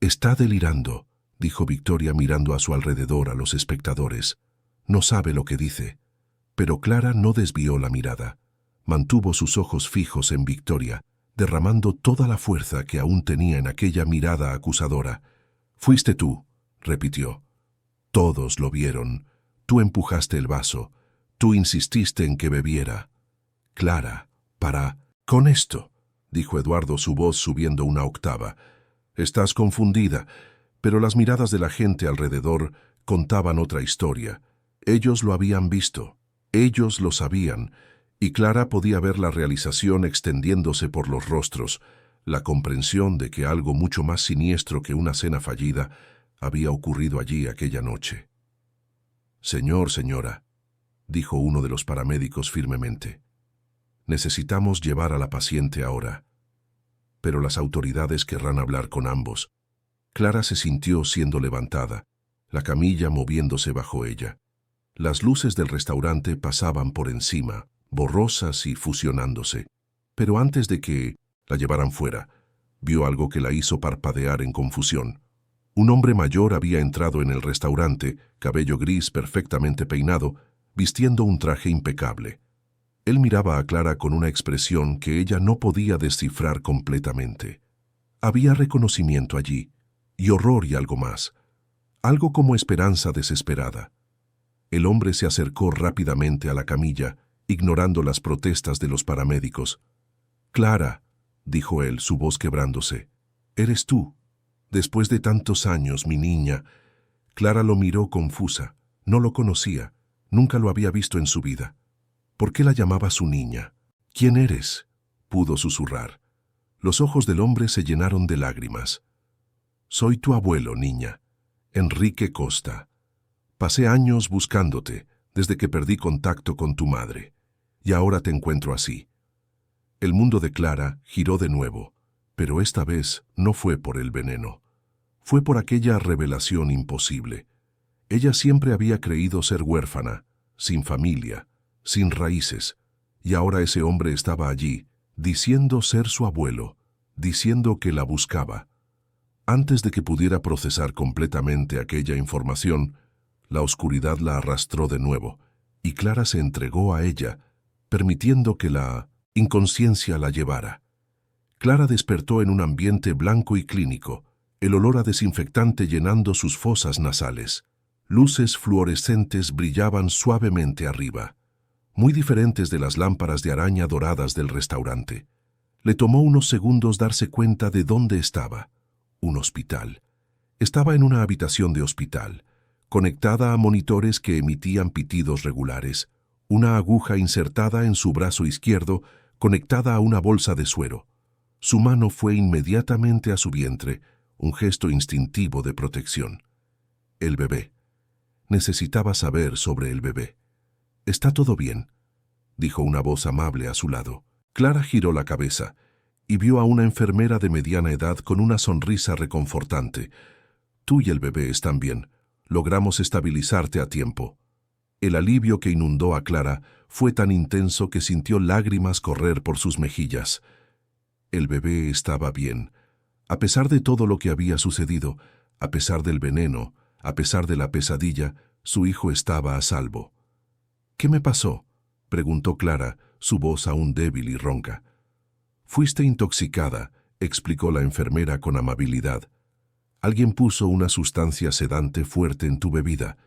«Está delirando», dijo Victoria mirando a su alrededor a los espectadores. «No sabe lo que dice». Pero Clara no desvió la mirada. Mantuvo sus ojos fijos en Victoria, derramando toda la fuerza que aún tenía en aquella mirada acusadora. «Fuiste tú», repitió. «Todos lo vieron. Tú empujaste el vaso. Tú insististe en que bebiera». «Clara, con esto», dijo Eduardo, su voz subiendo una octava. «Estás confundida», pero las miradas de la gente alrededor contaban otra historia. Ellos lo habían visto, ellos lo sabían, y Clara podía ver la realización extendiéndose por los rostros, la comprensión de que algo mucho más siniestro que una cena fallida había ocurrido allí aquella noche. «Señora», dijo uno de los paramédicos firmemente, «necesitamos llevar a la paciente ahora». Pero las autoridades querrán hablar con ambos. Clara se sintió siendo levantada, la camilla moviéndose bajo ella. Las luces del restaurante pasaban por encima, borrosas y fusionándose. Pero antes de que la llevaran fuera, vio algo que la hizo parpadear en confusión. Un hombre mayor había entrado en el restaurante, cabello gris perfectamente peinado, vistiendo un traje impecable. Él miraba a Clara con una expresión que ella no podía descifrar completamente. Había reconocimiento allí, y horror y algo más, algo como esperanza desesperada. El hombre se acercó rápidamente a la camilla, ignorando las protestas de los paramédicos. «Clara», dijo él, su voz quebrándose, «eres tú. Después de tantos años, mi niña». Clara lo miró confusa. No lo conocía. Nunca lo había visto en su vida. ¿Por qué la llamaba su niña? «¿Quién eres?», pudo susurrar. Los ojos del hombre se llenaron de lágrimas. Soy tu abuelo, niña. Enrique Costa. Pasé años buscándote desde que perdí contacto con tu madre. Y ahora te encuentro así. El mundo de Clara giró de nuevo, pero esta vez no fue por el veneno. Fue por aquella revelación imposible. Ella siempre había creído ser huérfana, sin familia, sin raíces, y ahora ese hombre estaba allí, diciendo ser su abuelo, diciendo que la buscaba. Antes de que pudiera procesar completamente aquella información, la oscuridad la arrastró de nuevo, y Clara se entregó a ella, permitiendo que la inconsciencia la llevara. Clara despertó en un ambiente blanco y clínico, el olor a desinfectante llenando sus fosas nasales. Luces fluorescentes brillaban suavemente arriba, muy diferentes de las lámparas de araña doradas del restaurante. Le tomó unos segundos darse cuenta de dónde estaba. Un hospital. Estaba en una habitación de hospital, conectada a monitores que emitían pitidos regulares, una aguja insertada en su brazo izquierdo, conectada a una bolsa de suero. Su mano fue inmediatamente a su vientre, un gesto instintivo de protección. El bebé. Necesitaba saber sobre el bebé. «¿Está todo bien?», dijo una voz amable a su lado. Clara giró la cabeza y vio a una enfermera de mediana edad con una sonrisa reconfortante. «Tú y el bebé están bien. Logramos estabilizarte a tiempo». El alivio que inundó a Clara fue tan intenso que sintió lágrimas correr por sus mejillas. El bebé estaba bien. A pesar de todo lo que había sucedido, a pesar del veneno, a pesar de la pesadilla, su hijo estaba a salvo. «¿Qué me pasó?», preguntó Clara, su voz aún débil y ronca. «Fuiste intoxicada», explicó la enfermera con amabilidad. «Alguien puso una sustancia sedante fuerte en tu bebida.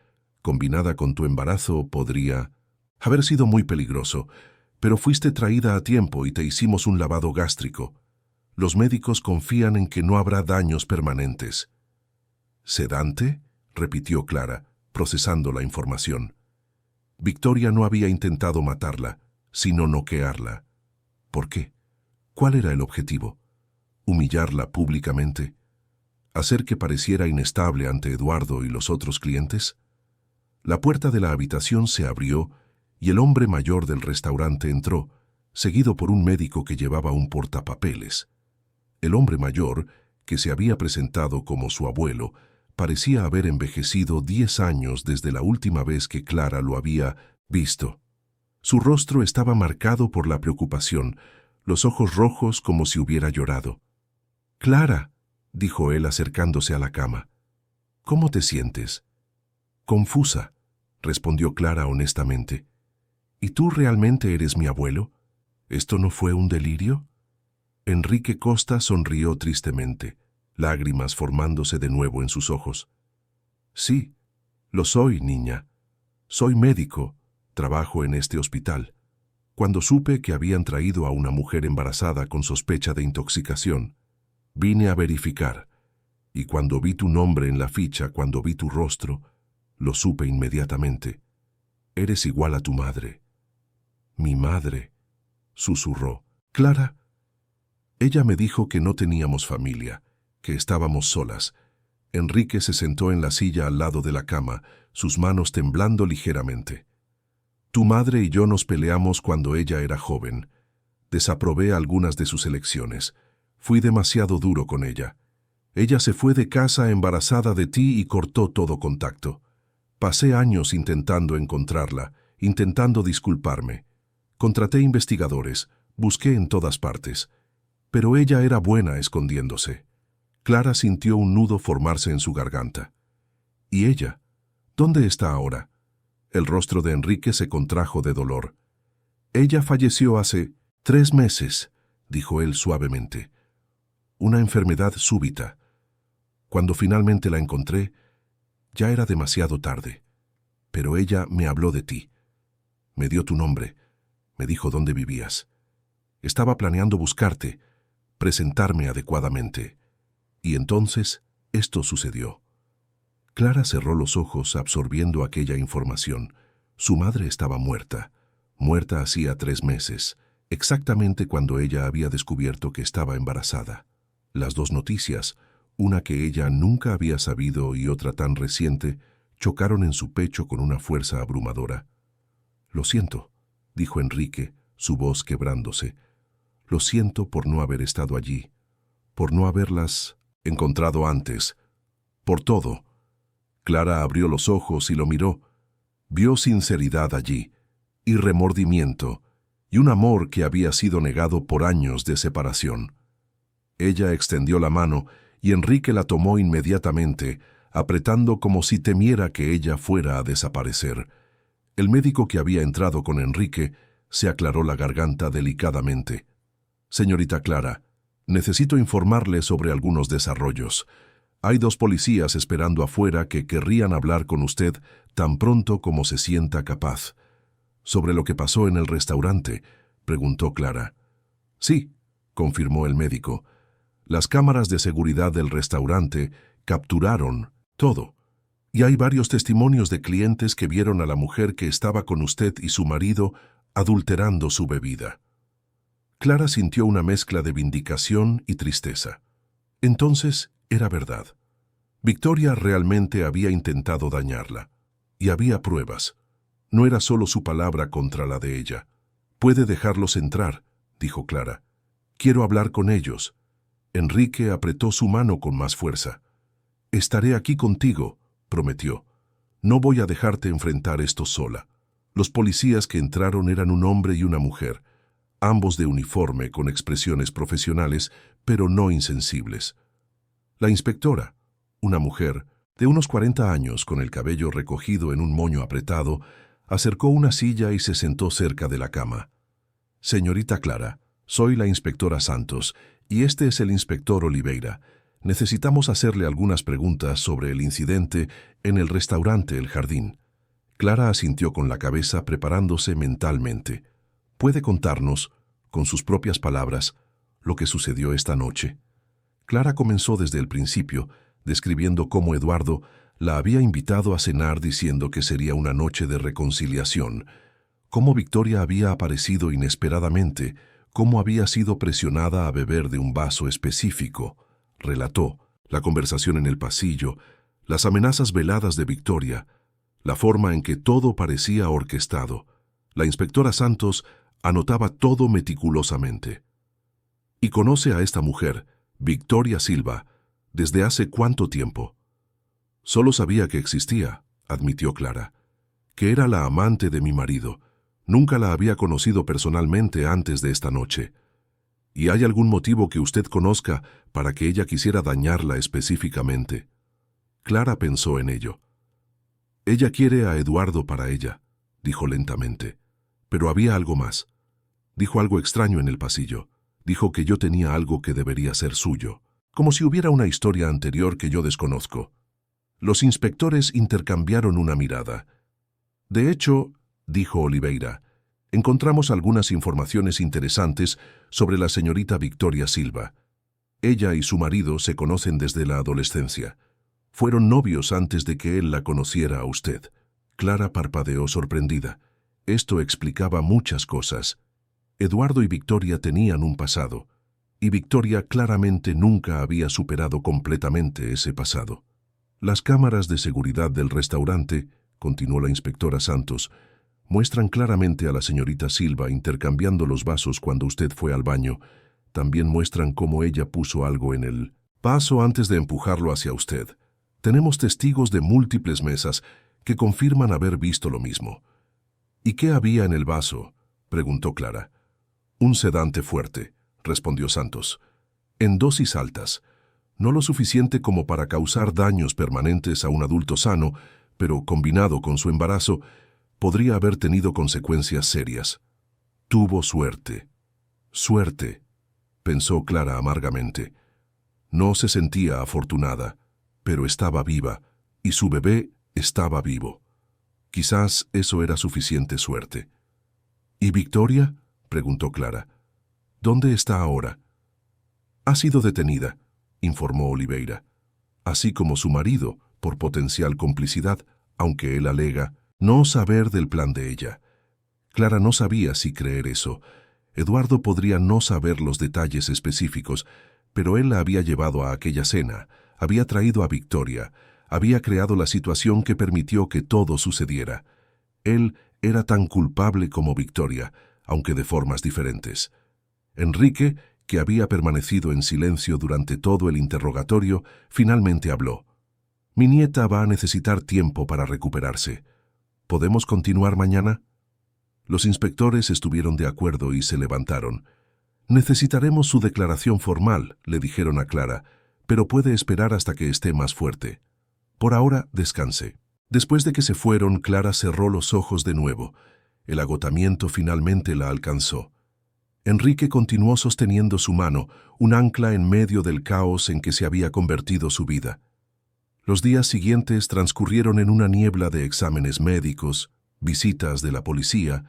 Combinada con tu embarazo, podría haber sido muy peligroso, pero fuiste traída a tiempo y te hicimos un lavado gástrico. Los médicos confían en que no habrá daños permanentes». «¿Sedante?», repitió Clara, procesando la información. Victoria no había intentado matarla, sino noquearla. ¿Por qué? ¿Cuál era el objetivo? ¿Humillarla públicamente? ¿Hacer que pareciera inestable ante Eduardo y los otros clientes? La puerta de la habitación se abrió y el hombre mayor del restaurante entró, seguido por un médico que llevaba un portapapeles. El hombre mayor, que se había presentado como su abuelo, parecía haber envejecido 10 años desde la última vez que Clara lo había visto. Su rostro estaba marcado por la preocupación, los ojos rojos como si hubiera llorado. «Clara», dijo él acercándose a la cama, «¿cómo te sientes?» «Confusa», respondió Clara honestamente. «¿Y tú realmente eres mi abuelo? ¿Esto no fue un delirio?» Enrique Costa sonrió tristemente, lágrimas formándose de nuevo en sus ojos. «Sí, lo soy, niña. Soy médico, trabajo en este hospital. Cuando supe que habían traído a una mujer embarazada con sospecha de intoxicación, vine a verificar, y cuando vi tu nombre en la ficha, cuando vi tu rostro, lo supe inmediatamente. Eres igual a tu madre». «¿Mi madre?», susurró. «Clara». Ella me dijo que no teníamos familia, que estábamos solas. Enrique se sentó en la silla al lado de la cama, sus manos temblando ligeramente. «Tu madre y yo nos peleamos cuando ella era joven. Desaprobé algunas de sus elecciones. Fui demasiado duro con ella. Ella se fue de casa embarazada de ti y cortó todo contacto. Pasé años intentando encontrarla, intentando disculparme. Contraté investigadores, busqué en todas partes. Pero ella era buena escondiéndose». Clara sintió un nudo formarse en su garganta. «¿Y ella? ¿Dónde está ahora?». El rostro de Enrique se contrajo de dolor. «Ella falleció hace 3 meses», dijo él suavemente. «Una enfermedad súbita. Cuando finalmente la encontré, ya era demasiado tarde. Pero ella me habló de ti. Me dio tu nombre. Me dijo dónde vivías. Estaba planeando buscarte, presentarme adecuadamente. Y entonces, esto sucedió». Clara cerró los ojos absorbiendo aquella información. Su madre estaba muerta. Muerta hacía 3 meses, exactamente cuando ella había descubierto que estaba embarazada. Las dos noticias, una que ella nunca había sabido y otra tan reciente, chocaron en su pecho con una fuerza abrumadora. «Lo siento», dijo Enrique, su voz quebrándose. «Lo siento por no haber estado allí, por no haberlas encontrado antes, por todo». Clara abrió los ojos y lo miró. Vio sinceridad allí, y remordimiento, y un amor que había sido negado por años de separación. Ella extendió la mano y Enrique la tomó inmediatamente, apretando como si temiera que ella fuera a desaparecer. El médico que había entrado con Enrique se aclaró la garganta delicadamente. «Señorita Clara, necesito informarle sobre algunos desarrollos. Hay 2 policías esperando afuera que querrían hablar con usted tan pronto como se sienta capaz». «¿Sobre lo que pasó en el restaurante?», preguntó Clara. «Sí», confirmó el médico. «Las cámaras de seguridad del restaurante capturaron todo. Y hay varios testimonios de clientes que vieron a la mujer que estaba con usted y su marido adulterando su bebida». Clara sintió una mezcla de vindicación y tristeza. Entonces, era verdad. Victoria realmente había intentado dañarla. Y había pruebas. No era solo su palabra contra la de ella. «Puede dejarlos entrar», dijo Clara. «Quiero hablar con ellos». Enrique apretó su mano con más fuerza. «Estaré aquí contigo», prometió. «No voy a dejarte enfrentar esto sola». Los policías que entraron eran un hombre y una mujer, ambos de uniforme con expresiones profesionales, pero no insensibles. La inspectora, una mujer de unos 40 años con el cabello recogido en un moño apretado, acercó una silla y se sentó cerca de la cama. «Señorita Clara, soy la inspectora Santos y este es el inspector Oliveira. Necesitamos hacerle algunas preguntas sobre el incidente en el restaurante El Jardín». Clara asintió con la cabeza preparándose mentalmente. «¿Puede contarnos, con sus propias palabras, lo que sucedió esta noche?» Clara comenzó desde el principio, describiendo cómo Eduardo la había invitado a cenar diciendo que sería una noche de reconciliación, cómo Victoria había aparecido inesperadamente, cómo había sido presionada a beber de un vaso específico. Relató la conversación en el pasillo, las amenazas veladas de Victoria, la forma en que todo parecía orquestado. La inspectora Santos anotaba todo meticulosamente. «¿Y conoce a esta mujer, Victoria Silva, desde hace cuánto tiempo?» «Solo sabía que existía», admitió Clara, «que era la amante de mi marido. Nunca la había conocido personalmente antes de esta noche». «¿Y hay algún motivo que usted conozca para que ella quisiera dañarla específicamente?» Clara pensó en ello. «Ella quiere a Eduardo para ella», dijo lentamente. «Pero había algo más. Dijo algo extraño en el pasillo. Dijo que yo tenía algo que debería ser suyo, como si hubiera una historia anterior que yo desconozco». Los inspectores intercambiaron una mirada. «De hecho», dijo Oliveira, «encontramos algunas informaciones interesantes sobre la señorita Victoria Silva. Ella y su marido se conocen desde la adolescencia. Fueron novios antes de que él la conociera a usted». Clara parpadeó sorprendida. Esto explicaba muchas cosas. Eduardo y Victoria tenían un pasado, y Victoria claramente nunca había superado completamente ese pasado. «Las cámaras de seguridad del restaurante», continuó la inspectora Santos, «muestran claramente a la señorita Silva intercambiando los vasos cuando usted fue al baño. También muestran cómo ella puso algo en el vaso antes de empujarlo hacia usted. Tenemos testigos de múltiples mesas que confirman haber visto lo mismo». «¿Y qué había en el vaso?», preguntó Clara. «Un sedante fuerte», respondió Santos, «en dosis altas. No lo suficiente como para causar daños permanentes a un adulto sano, pero combinado con su embarazo, podría haber tenido consecuencias serias». «Tuvo suerte». «Suerte», pensó Clara amargamente. No se sentía afortunada, pero estaba viva, y su bebé estaba vivo. Quizás eso era suficiente suerte. «¿Y Victoria?», preguntó Clara. «¿Dónde está ahora?». «Ha sido detenida», informó Oliveira, «así como su marido, por potencial complicidad, aunque él alega no saber del plan de ella». Clara no sabía si creer eso. Eduardo podría no saber los detalles específicos, pero él la había llevado a aquella cena, había traído a Victoria, había creado la situación que permitió que todo sucediera. Él era tan culpable como Victoria, aunque de formas diferentes. Enrique, que había permanecido en silencio durante todo el interrogatorio, finalmente habló. «Mi nieta va a necesitar tiempo para recuperarse. ¿Podemos continuar mañana?» Los inspectores estuvieron de acuerdo y se levantaron. «Necesitaremos su declaración formal», le dijeron a Clara, «pero puede esperar hasta que esté más fuerte. Por ahora, descanse». Después de que se fueron, Clara cerró los ojos de nuevo. El agotamiento finalmente la alcanzó. Enrique continuó sosteniendo su mano, un ancla en medio del caos en que se había convertido su vida. Los días siguientes transcurrieron en una niebla de exámenes médicos, visitas de la policía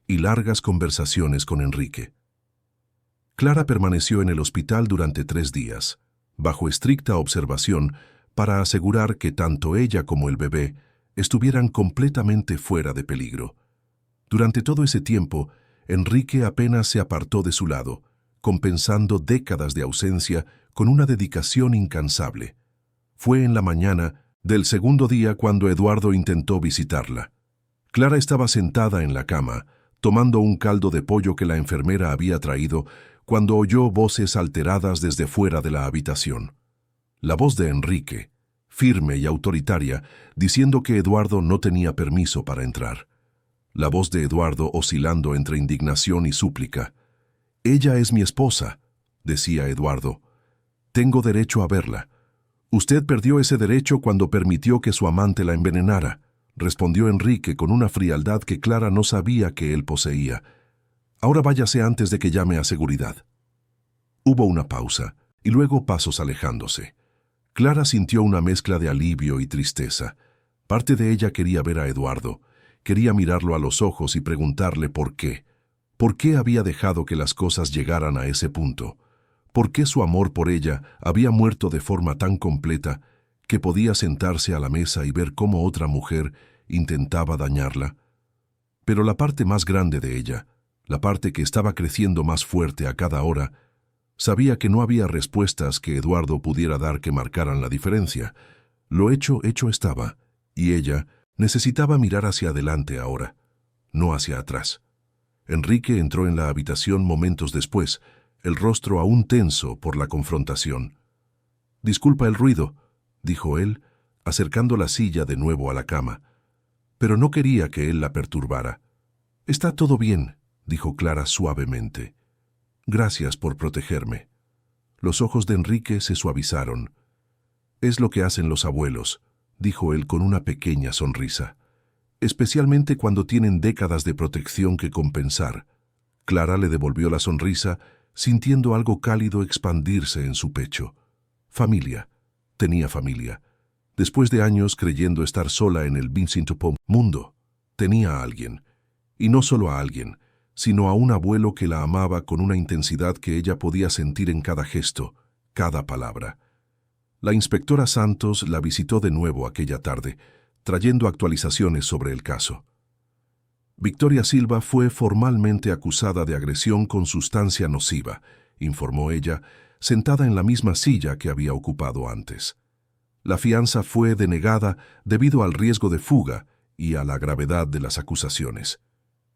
y largas conversaciones con Enrique. Clara permaneció en el hospital durante 3 días, bajo estricta observación, para asegurar que tanto ella como el bebé estuvieran completamente fuera de peligro. Durante todo ese tiempo, Enrique apenas se apartó de su lado, compensando décadas de ausencia con una dedicación incansable. Fue en la mañana del segundo día cuando Eduardo intentó visitarla. Clara estaba sentada en la cama, tomando un caldo de pollo que la enfermera había traído, cuando oyó voces alteradas desde fuera de la habitación. La voz de Enrique, firme y autoritaria, diciendo que Eduardo no tenía permiso para entrar. La voz de Eduardo oscilando entre indignación y súplica. «Ella es mi esposa», decía Eduardo. «Tengo derecho a verla». «Usted perdió ese derecho cuando permitió que su amante la envenenara», respondió Enrique con una frialdad que Clara no sabía que él poseía. «Ahora váyase antes de que llame a seguridad». Hubo una pausa, y luego pasos alejándose. Clara sintió una mezcla de alivio y tristeza. Parte de ella quería ver a Eduardo, quería mirarlo a los ojos y preguntarle por qué. ¿Por qué había dejado que las cosas llegaran a ese punto? ¿Por qué su amor por ella había muerto de forma tan completa que podía sentarse a la mesa y ver cómo otra mujer intentaba dañarla? Pero la parte más grande de ella, la parte que estaba creciendo más fuerte a cada hora, sabía que no había respuestas que Eduardo pudiera dar que marcaran la diferencia. Lo hecho estaba, y ella necesitaba mirar hacia adelante ahora, no hacia atrás. Enrique entró en la habitación momentos después, el rostro aún tenso por la confrontación. «Disculpa el ruido», dijo él, acercando la silla de nuevo a la cama. Pero no quería que él la perturbara. «Está todo bien», dijo Clara suavemente. «Gracias por protegerme». Los ojos de Enrique se suavizaron. «Es lo que hacen los abuelos», dijo él con una pequeña sonrisa. «Especialmente cuando tienen décadas de protección que compensar». Clara le devolvió la sonrisa, sintiendo algo cálido expandirse en su pecho. Familia. Tenía familia. Después de años creyendo estar sola en el Vincent Pom mundo, tenía a alguien. Y no solo a alguien, sino a un abuelo que la amaba con una intensidad que ella podía sentir en cada gesto, cada palabra. La inspectora Santos la visitó de nuevo aquella tarde, trayendo actualizaciones sobre el caso. Victoria Silva fue formalmente acusada de agresión con sustancia nociva, informó ella, sentada en la misma silla que había ocupado antes. La fianza fue denegada debido al riesgo de fuga y a la gravedad de las acusaciones.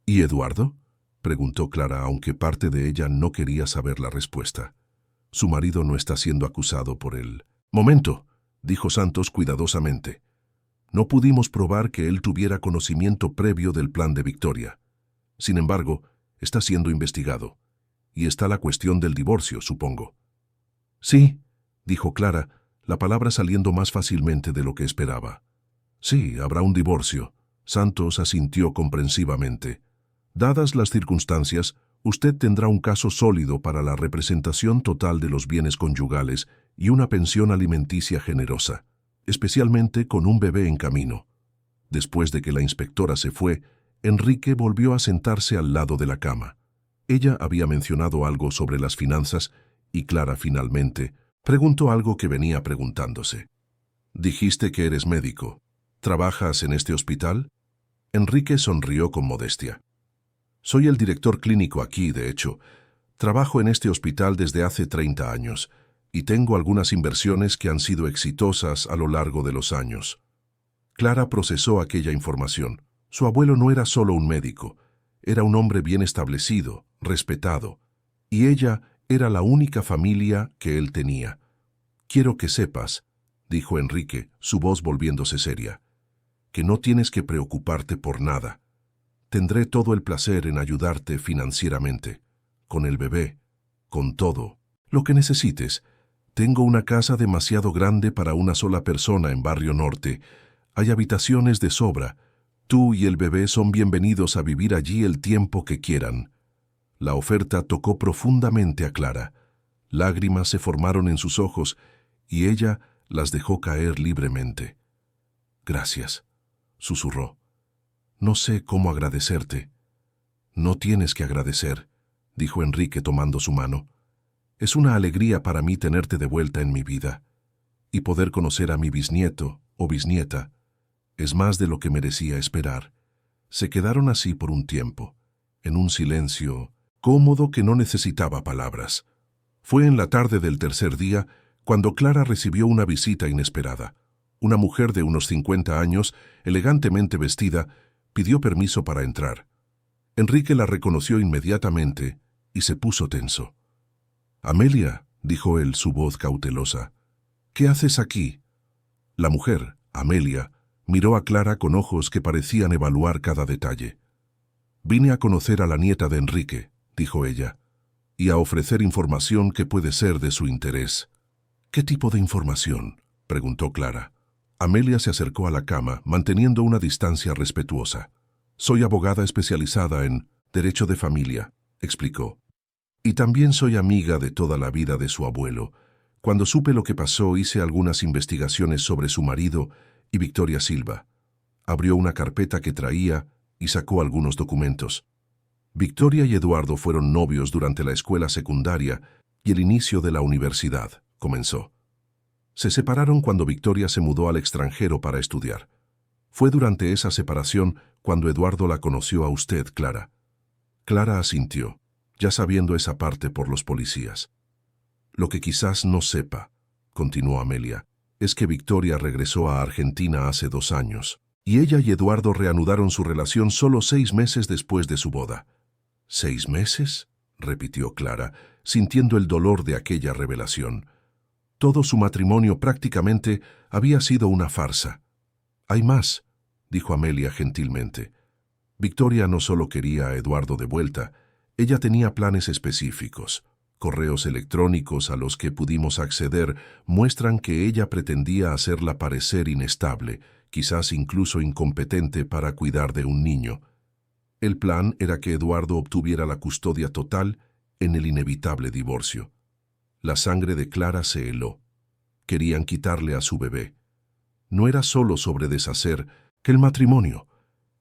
¿Y Eduardo?, preguntó Clara, aunque parte de ella no quería saber la respuesta. Su marido no está siendo acusado por él. «Momento», dijo Santos cuidadosamente. «No pudimos probar que él tuviera conocimiento previo del plan de Victoria. Sin embargo, está siendo investigado. Y está la cuestión del divorcio, supongo». «Sí», dijo Clara, la palabra saliendo más fácilmente de lo que esperaba. «Sí, habrá un divorcio». Santos asintió comprensivamente. «Dadas las circunstancias, usted tendrá un caso sólido para la representación total de los bienes conyugales y una pensión alimenticia generosa, especialmente con un bebé en camino». Después de que la inspectora se fue, Enrique volvió a sentarse al lado de la cama. Ella había mencionado algo sobre las finanzas y Clara finalmente preguntó algo que venía preguntándose. «Dijiste que eres médico. ¿Trabajas en este hospital?» Enrique sonrió con modestia. «Soy el director clínico aquí, de hecho. Trabajo en este hospital desde hace 30 años, y tengo algunas inversiones que han sido exitosas a lo largo de los años. Clara procesó aquella información. Su abuelo no era solo un médico, era un hombre bien establecido, respetado, y ella era la única familia que él tenía. «Quiero que sepas», dijo Enrique, su voz volviéndose seria, «que no tienes que preocuparte por nada. Tendré todo el placer en ayudarte financieramente, con el bebé, con todo, lo que necesites. Tengo una casa demasiado grande para una sola persona en Barrio Norte. Hay habitaciones de sobra. Tú y el bebé son bienvenidos a vivir allí el tiempo que quieran». La oferta tocó profundamente a Clara. Lágrimas se formaron en sus ojos y ella las dejó caer libremente. «Gracias», susurró. «No sé cómo agradecerte». «No tienes que agradecer», dijo Enrique tomando su mano. «Es una alegría para mí tenerte de vuelta en mi vida. Y poder conocer a mi bisnieto o bisnieta es más de lo que merecía esperar». Se quedaron así por un tiempo, en un silencio cómodo que no necesitaba palabras. Fue en la tarde del tercer día cuando Clara recibió una visita inesperada. Una mujer de unos 50 años, elegantemente vestida, pidió permiso para entrar. Enrique la reconoció inmediatamente y se puso tenso. «Amelia», dijo él, su voz cautelosa, «¿qué haces aquí?» La mujer, Amelia, miró a Clara con ojos que parecían evaluar cada detalle. «Vine a conocer a la nieta de Enrique», dijo ella, «y a ofrecer información que puede ser de su interés». «¿Qué tipo de información?», preguntó Clara. Amelia se acercó a la cama, manteniendo una distancia respetuosa. «Soy abogada especializada en derecho de familia», explicó. «Y también soy amiga de toda la vida de su abuelo. Cuando supe lo que pasó, hice algunas investigaciones sobre su marido y Victoria Silva». Abrió una carpeta que traía y sacó algunos documentos. Victoria y Eduardo fueron novios durante la escuela secundaria y el inicio de la universidad, comenzó. Se separaron cuando Victoria se mudó al extranjero para estudiar. Fue durante esa separación cuando Eduardo la conoció a usted, Clara. Clara asintió, ya sabiendo esa parte por los policías. «Lo que quizás no sepa», continuó Amelia, «es que Victoria regresó a Argentina hace 2 años, y ella y Eduardo reanudaron su relación solo 6 meses después de su boda». «¿6 meses?», repitió Clara, sintiendo el dolor de aquella revelación. Todo su matrimonio prácticamente había sido una farsa. «Hay más», dijo Amelia gentilmente. «Victoria no solo quería a Eduardo de vuelta, ella tenía planes específicos. Correos electrónicos a los que pudimos acceder muestran que ella pretendía hacerla parecer inestable, quizás incluso incompetente para cuidar de un niño. El plan era que Eduardo obtuviera la custodia total en el inevitable divorcio. La sangre de Clara se heló. Querían quitarle a su bebé. No era solo sobre deshacer que el matrimonio,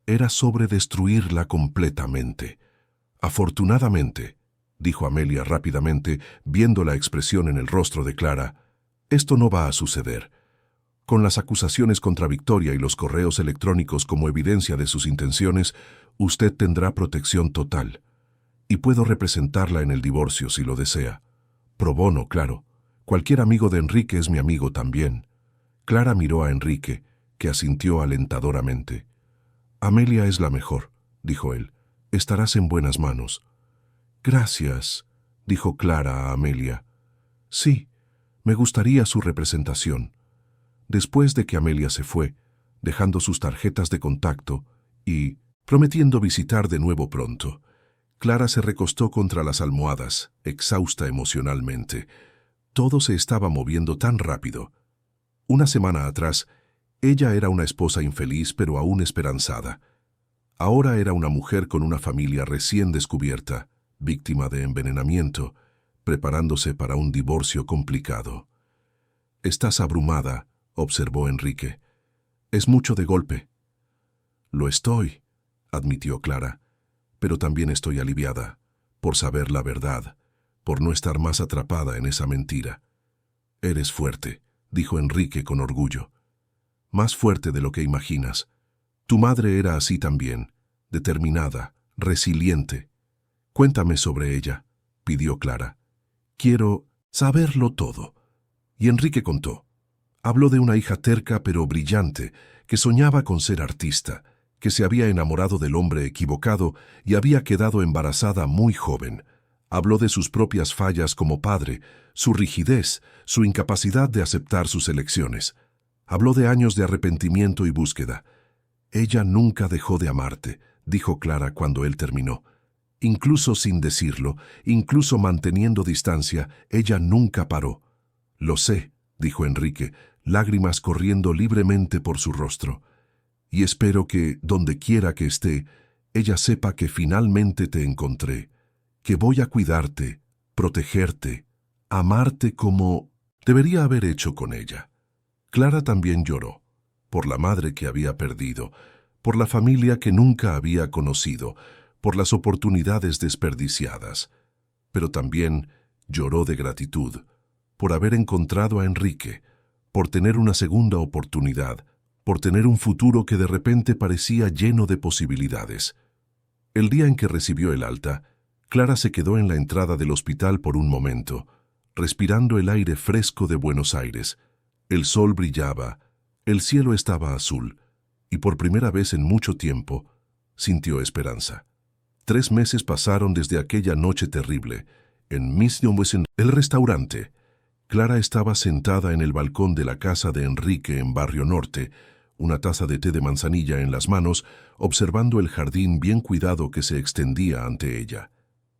era sobre destruirla completamente. Afortunadamente, dijo Amelia rápidamente, viendo la expresión en el rostro de Clara, esto no va a suceder. Con las acusaciones contra Victoria y los correos electrónicos como evidencia de sus intenciones, usted tendrá protección total. Y puedo representarla en el divorcio si lo desea. Pro bono, claro. Cualquier amigo de Enrique es mi amigo también». Clara miró a Enrique, que asintió alentadoramente. «Amelia es la mejor», dijo él. «Estarás en buenas manos». «Gracias», dijo Clara a Amelia. «Sí, me gustaría su representación». Después de que Amelia se fue, dejando sus tarjetas de contacto y prometiendo visitar de nuevo pronto, Clara se recostó contra las almohadas, exhausta emocionalmente. Todo se estaba moviendo tan rápido. Una semana atrás, ella era una esposa infeliz pero aún esperanzada. Ahora era una mujer con una familia recién descubierta, víctima de envenenamiento, preparándose para un divorcio complicado. «Estás abrumada», observó Enrique. «Es mucho de golpe». «Lo estoy», admitió Clara, «pero también estoy aliviada, por saber la verdad, por no estar más atrapada en esa mentira». «Eres fuerte», dijo Enrique con orgullo. «Más fuerte de lo que imaginas. Tu madre era así también, determinada, resiliente». «Cuéntame sobre ella», pidió Clara. «Quiero saberlo todo». Y Enrique contó. Habló de una hija terca pero brillante, que soñaba con ser artista, que se había enamorado del hombre equivocado y había quedado embarazada muy joven. Habló de sus propias fallas como padre, su rigidez, su incapacidad de aceptar sus elecciones. Habló de años de arrepentimiento y búsqueda. Ella nunca dejó de amarte, dijo Clara cuando él terminó. Incluso sin decirlo, incluso manteniendo distancia, ella nunca paró. Lo sé, dijo Enrique, lágrimas corriendo libremente por su rostro. Y espero que, donde quiera que esté, ella sepa que finalmente te encontré, que voy a cuidarte, protegerte, amarte como debería haber hecho con ella. Clara también lloró, por la madre que había perdido, por la familia que nunca había conocido, por las oportunidades desperdiciadas. Pero también lloró de gratitud, por haber encontrado a Enrique, por tener una segunda oportunidad, por tener un futuro que de repente parecía lleno de posibilidades. El día en que recibió el alta, Clara se quedó en la entrada del hospital por un momento, respirando el aire fresco de Buenos Aires. El sol brillaba, el cielo estaba azul, y por primera vez en mucho tiempo sintió esperanza. 3 meses pasaron desde aquella noche terrible. En Misnumwesen, el restaurante, Clara estaba sentada en el balcón de la casa de Enrique en Barrio Norte, una taza de té de manzanilla en las manos, observando el jardín bien cuidado que se extendía ante ella.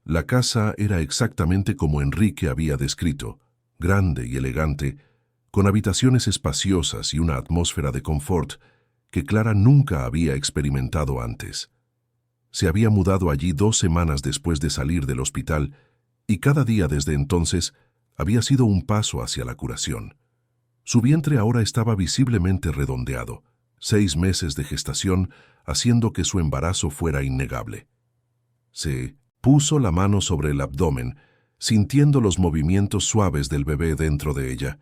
La casa era exactamente como Enrique había descrito, grande y elegante, con habitaciones espaciosas y una atmósfera de confort que Clara nunca había experimentado antes. Se había mudado allí 2 semanas después de salir del hospital y cada día desde entonces había sido un paso hacia la curación. Su vientre ahora estaba visiblemente redondeado, 6 meses de gestación, haciendo que su embarazo fuera innegable. Se puso la mano sobre el abdomen, sintiendo los movimientos suaves del bebé dentro de ella.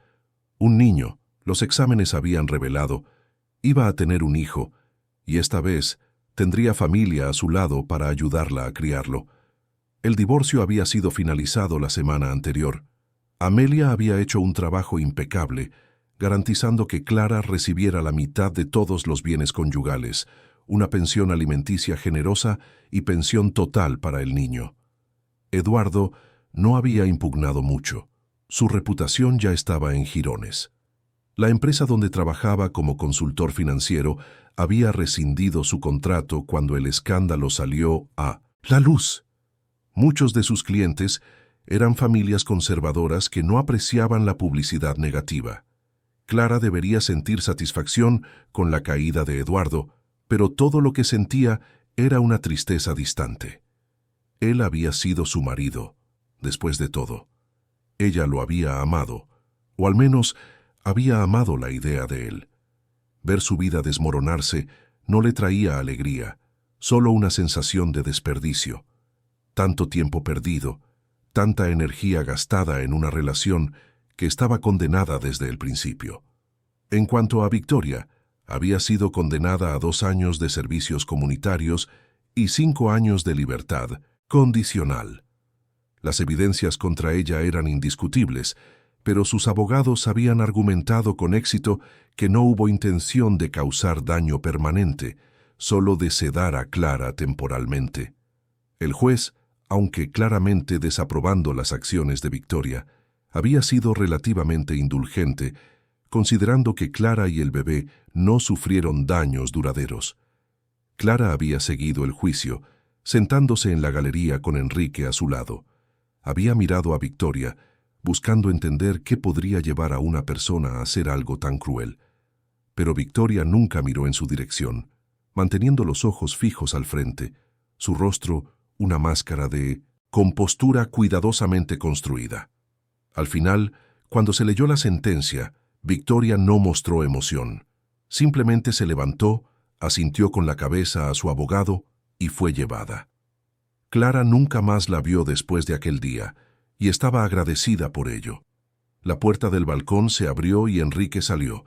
Un niño, los exámenes habían revelado, iba a tener un hijo, y esta vez tendría familia a su lado para ayudarla a criarlo. El divorcio había sido finalizado la semana anterior. Amelia había hecho un trabajo impecable, garantizando que Clara recibiera la mitad de todos los bienes conyugales, una pensión alimenticia generosa y pensión total para el niño. Eduardo no había impugnado mucho. Su reputación ya estaba en jirones. La empresa donde trabajaba como consultor financiero había rescindido su contrato cuando el escándalo salió a la luz. Muchos de sus clientes eran familias conservadoras que no apreciaban la publicidad negativa. Clara debería sentir satisfacción con la caída de Eduardo, pero todo lo que sentía era una tristeza distante. Él había sido su marido, después de todo. Ella lo había amado, o al menos había amado la idea de él. Ver su vida desmoronarse no le traía alegría, solo una sensación de desperdicio. Tanto tiempo perdido, tanta energía gastada en una relación que estaba condenada desde el principio. En cuanto a Victoria, había sido condenada a 2 años de servicios comunitarios y 5 años de libertad condicional. Las evidencias contra ella eran indiscutibles, pero sus abogados habían argumentado con éxito que no hubo intención de causar daño permanente, solo de sedar a Clara temporalmente. El juez, aunque claramente desaprobando las acciones de Victoria, había sido relativamente indulgente, considerando que Clara y el bebé no sufrieron daños duraderos. Clara había seguido el juicio, sentándose en la galería con Enrique a su lado. Había mirado a Victoria, buscando entender qué podría llevar a una persona a hacer algo tan cruel. Pero Victoria nunca miró en su dirección, manteniendo los ojos fijos al frente, su rostro una máscara de compostura cuidadosamente construida. Al final, cuando se leyó la sentencia, Victoria no mostró emoción. Simplemente se levantó, asintió con la cabeza a su abogado y fue llevada. Clara nunca más la vio después de aquel día, y estaba agradecida por ello. La puerta del balcón se abrió y Enrique salió,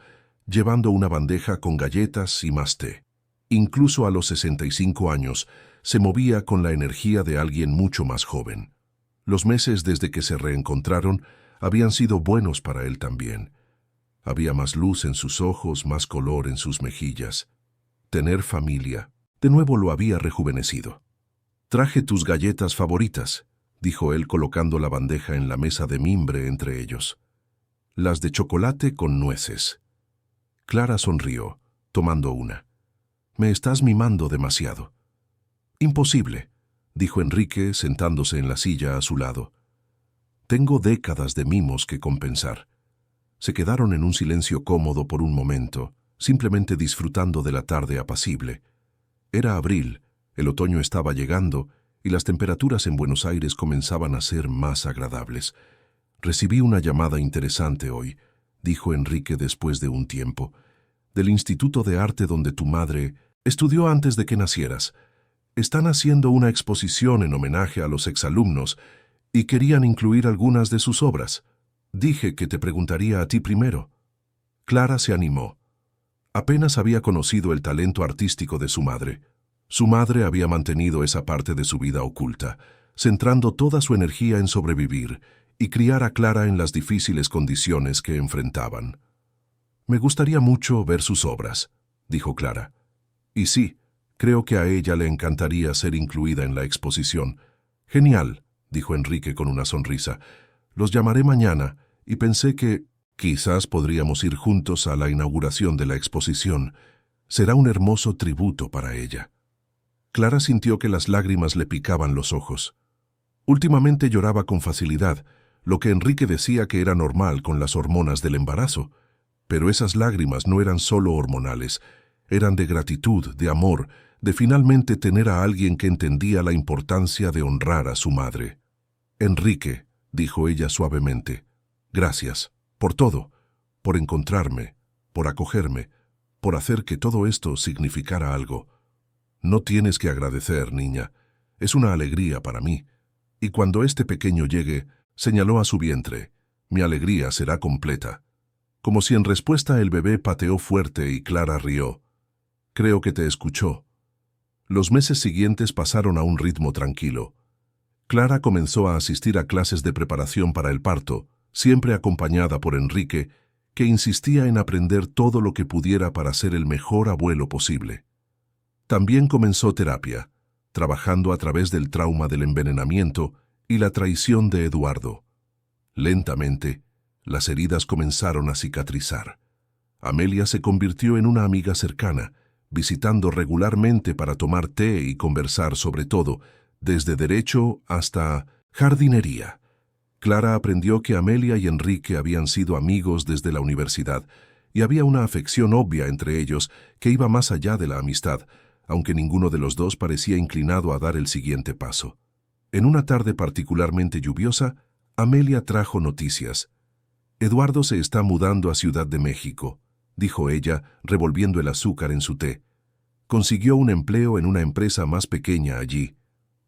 llevando una bandeja con galletas y más té. Incluso a los 65 años, se movía con la energía de alguien mucho más joven. Los meses desde que se reencontraron habían sido buenos para él también. Había más luz en sus ojos, más color en sus mejillas. Tener familia, de nuevo lo había rejuvenecido. «Traje tus galletas favoritas», dijo él colocando la bandeja en la mesa de mimbre entre ellos. «Las de chocolate con nueces». Clara sonrió, tomando una. «Me estás mimando demasiado». «Imposible», dijo Enrique sentándose en la silla a su lado. «Tengo décadas de mimos que compensar». Se quedaron en un silencio cómodo por un momento, simplemente disfrutando de la tarde apacible. Era abril, el otoño estaba llegando y las temperaturas en Buenos Aires comenzaban a ser más agradables. «Recibí una llamada interesante hoy», dijo Enrique después de un tiempo, «del Instituto de Arte donde tu madre estudió antes de que nacieras. Están haciendo una exposición en homenaje a los exalumnos y querían incluir algunas de sus obras. Dije que te preguntaría a ti primero». Clara se animó. Apenas había conocido el talento artístico de su madre. Su madre había mantenido esa parte de su vida oculta, centrando toda su energía en sobrevivir y criar a Clara en las difíciles condiciones que enfrentaban. «Me gustaría mucho ver sus obras», dijo Clara. «Y sí, creo que a ella le encantaría ser incluida en la exposición». «Genial», dijo Enrique con una sonrisa. «Los llamaré mañana y pensé que quizás podríamos ir juntos a la inauguración de la exposición. Será un hermoso tributo para ella». Clara sintió que las lágrimas le picaban los ojos. Últimamente lloraba con facilidad, lo que Enrique decía que era normal con las hormonas del embarazo. Pero esas lágrimas no eran solo hormonales, eran de gratitud, de amor, de finalmente tener a alguien que entendía la importancia de honrar a su madre. «Enrique», dijo ella suavemente, «gracias, por todo, por encontrarme, por acogerme, por hacer que todo esto significara algo. No tienes que agradecer, niña, es una alegría para mí. Y cuando este pequeño llegue», señaló a su vientre, «mi alegría será completa». Como si en respuesta el bebé pateó fuerte y Clara rió. «Creo que te escuchó». Los meses siguientes pasaron a un ritmo tranquilo. Clara comenzó a asistir a clases de preparación para el parto, siempre acompañada por Enrique, que insistía en aprender todo lo que pudiera para ser el mejor abuelo posible. También comenzó terapia, trabajando a través del trauma del envenenamiento y la traición de Eduardo. Lentamente, las heridas comenzaron a cicatrizar. Amelia se convirtió en una amiga cercana, visitando regularmente para tomar té y conversar sobre todo, desde derecho hasta jardinería. Clara aprendió que Amelia y Enrique habían sido amigos desde la universidad, y había una afección obvia entre ellos que iba más allá de la amistad, aunque ninguno de los dos parecía inclinado a dar el siguiente paso. En una tarde particularmente lluviosa, Amelia trajo noticias. «Eduardo se está mudando a Ciudad de México», dijo ella, revolviendo el azúcar en su té. «Consiguió un empleo en una empresa más pequeña allí.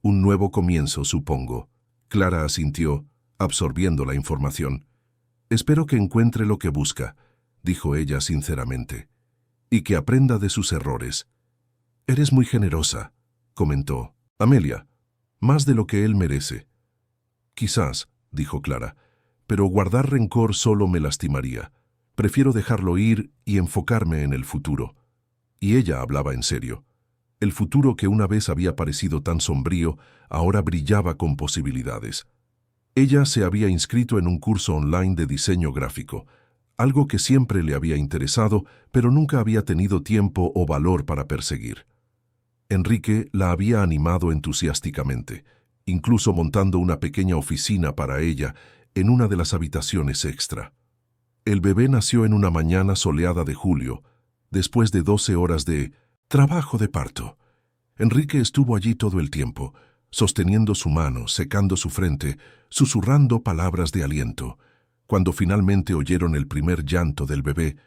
Un nuevo comienzo, supongo». Clara asintió, absorbiendo la información. «Espero que encuentre lo que busca», dijo ella sinceramente, «y que aprenda de sus errores». «Eres muy generosa», comentó. «Amelia, más de lo que él merece». «Quizás», dijo Clara, «pero guardar rencor solo me lastimaría. Prefiero dejarlo ir y enfocarme en el futuro». Y ella hablaba en serio. El futuro que una vez había parecido tan sombrío, ahora brillaba con posibilidades. Ella se había inscrito en un curso online de diseño gráfico, algo que siempre le había interesado, pero nunca había tenido tiempo o valor para perseguir. Enrique la había animado entusiásticamente, incluso montando una pequeña oficina para ella en una de las habitaciones extra. El bebé nació en una mañana soleada de julio, después de 12 horas de trabajo de parto. Enrique estuvo allí todo el tiempo, sosteniendo su mano, secando su frente, susurrando palabras de aliento. Cuando finalmente oyeron el primer llanto del bebé,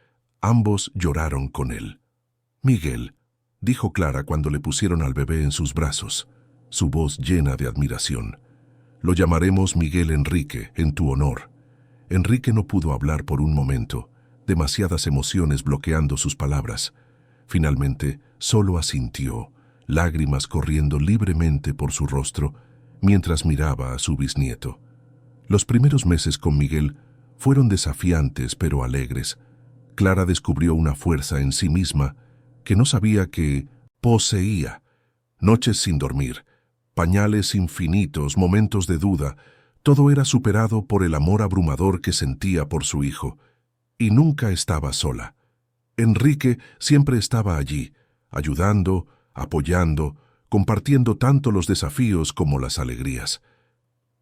ambos lloraron con él. «Miguel», dijo Clara cuando le pusieron al bebé en sus brazos, su voz llena de admiración. «Lo llamaremos Miguel Enrique, en tu honor». Enrique no pudo hablar por un momento, demasiadas emociones bloqueando sus palabras. Finalmente, solo asintió, lágrimas corriendo libremente por su rostro, mientras miraba a su bisnieto. Los primeros meses con Miguel fueron desafiantes pero alegres. Clara descubrió una fuerza en sí misma que no sabía que poseía. Noches sin dormir, pañales infinitos, momentos de duda, todo era superado por el amor abrumador que sentía por su hijo. Y nunca estaba sola. Enrique siempre estaba allí, ayudando, apoyando, compartiendo tanto los desafíos como las alegrías.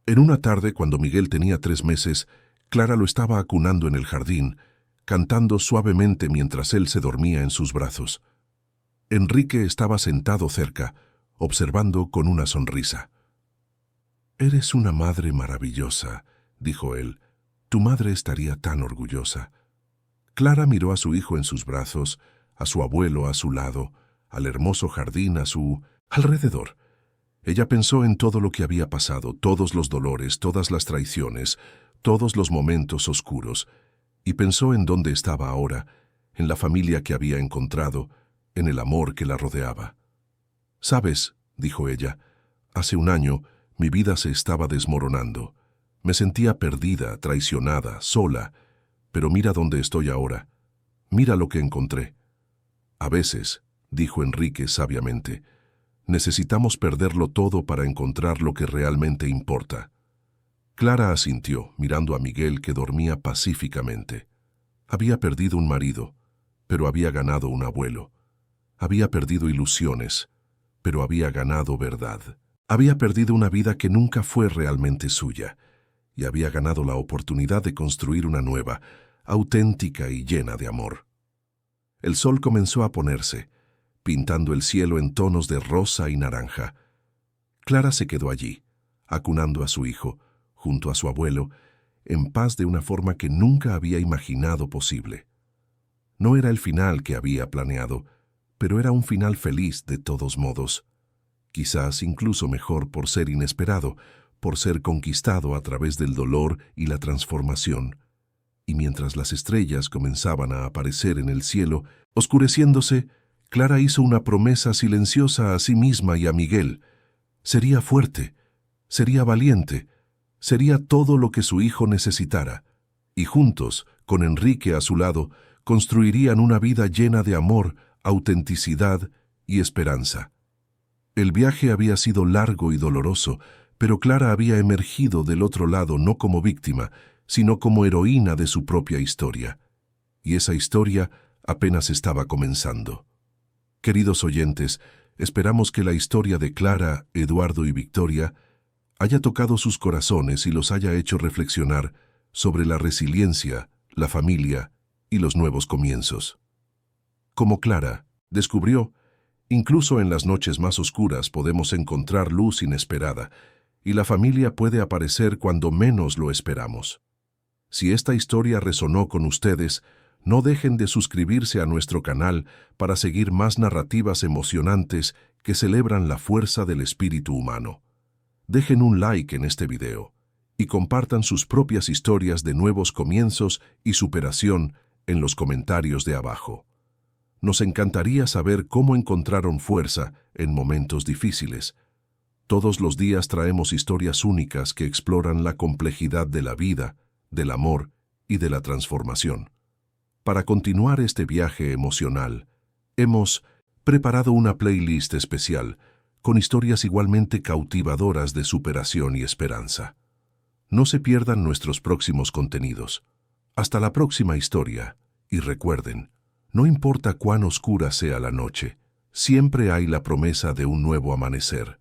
En una tarde, cuando Miguel tenía 3 meses, Clara lo estaba acunando en el jardín, cantando suavemente mientras él se dormía en sus brazos. Enrique estaba sentado cerca, observando con una sonrisa. «Eres una madre maravillosa», dijo él. «Tu madre estaría tan orgullosa». Clara miró a su hijo en sus brazos, a su abuelo a su lado, al hermoso jardín a su alrededor. Ella pensó en todo lo que había pasado, todos los dolores, todas las traiciones, todos los momentos oscuros, y pensó en dónde estaba ahora, en la familia que había encontrado, en el amor que la rodeaba. «¿Sabes?», dijo ella, «hace un año mi vida se estaba desmoronando. Me sentía perdida, traicionada, sola, pero mira dónde estoy ahora. Mira lo que encontré». «A veces», dijo Enrique sabiamente, «necesitamos perderlo todo para encontrar lo que realmente importa». Clara asintió, mirando a Miguel que dormía pacíficamente. Había perdido un marido, pero había ganado un abuelo. Había perdido ilusiones, pero había ganado verdad. Había perdido una vida que nunca fue realmente suya, y había ganado la oportunidad de construir una nueva, auténtica y llena de amor. El sol comenzó a ponerse, pintando el cielo en tonos de rosa y naranja. Clara se quedó allí, acunando a su hijo, junto a su abuelo, en paz de una forma que nunca había imaginado posible. No era el final que había planeado, pero era un final feliz de todos modos. Quizás incluso mejor por ser inesperado, por ser conquistado a través del dolor y la transformación. Y mientras las estrellas comenzaban a aparecer en el cielo, oscureciéndose, Clara hizo una promesa silenciosa a sí misma y a Miguel. Sería fuerte, sería valiente, sería todo lo que su hijo necesitara, y juntos, con Enrique a su lado, construirían una vida llena de amor, autenticidad y esperanza. El viaje había sido largo y doloroso, pero Clara había emergido del otro lado no como víctima, sino como heroína de su propia historia. Y esa historia apenas estaba comenzando. Queridos oyentes, esperamos que la historia de Clara, Eduardo y Victoria haya tocado sus corazones y los haya hecho reflexionar sobre la resiliencia, la familia y los nuevos comienzos. Como Clara descubrió, incluso en las noches más oscuras podemos encontrar luz inesperada, y la familia puede aparecer cuando menos lo esperamos. Si esta historia resonó con ustedes, no dejen de suscribirse a nuestro canal para seguir más narrativas emocionantes que celebran la fuerza del espíritu humano. Dejen un like en este video y compartan sus propias historias de nuevos comienzos y superación en los comentarios de abajo. Nos encantaría saber cómo encontraron fuerza en momentos difíciles. Todos los días traemos historias únicas que exploran la complejidad de la vida, del amor y de la transformación. Para continuar este viaje emocional, hemos preparado una playlist especial con historias igualmente cautivadoras de superación y esperanza. No se pierdan nuestros próximos contenidos. Hasta la próxima historia, y recuerden, no importa cuán oscura sea la noche, siempre hay la promesa de un nuevo amanecer.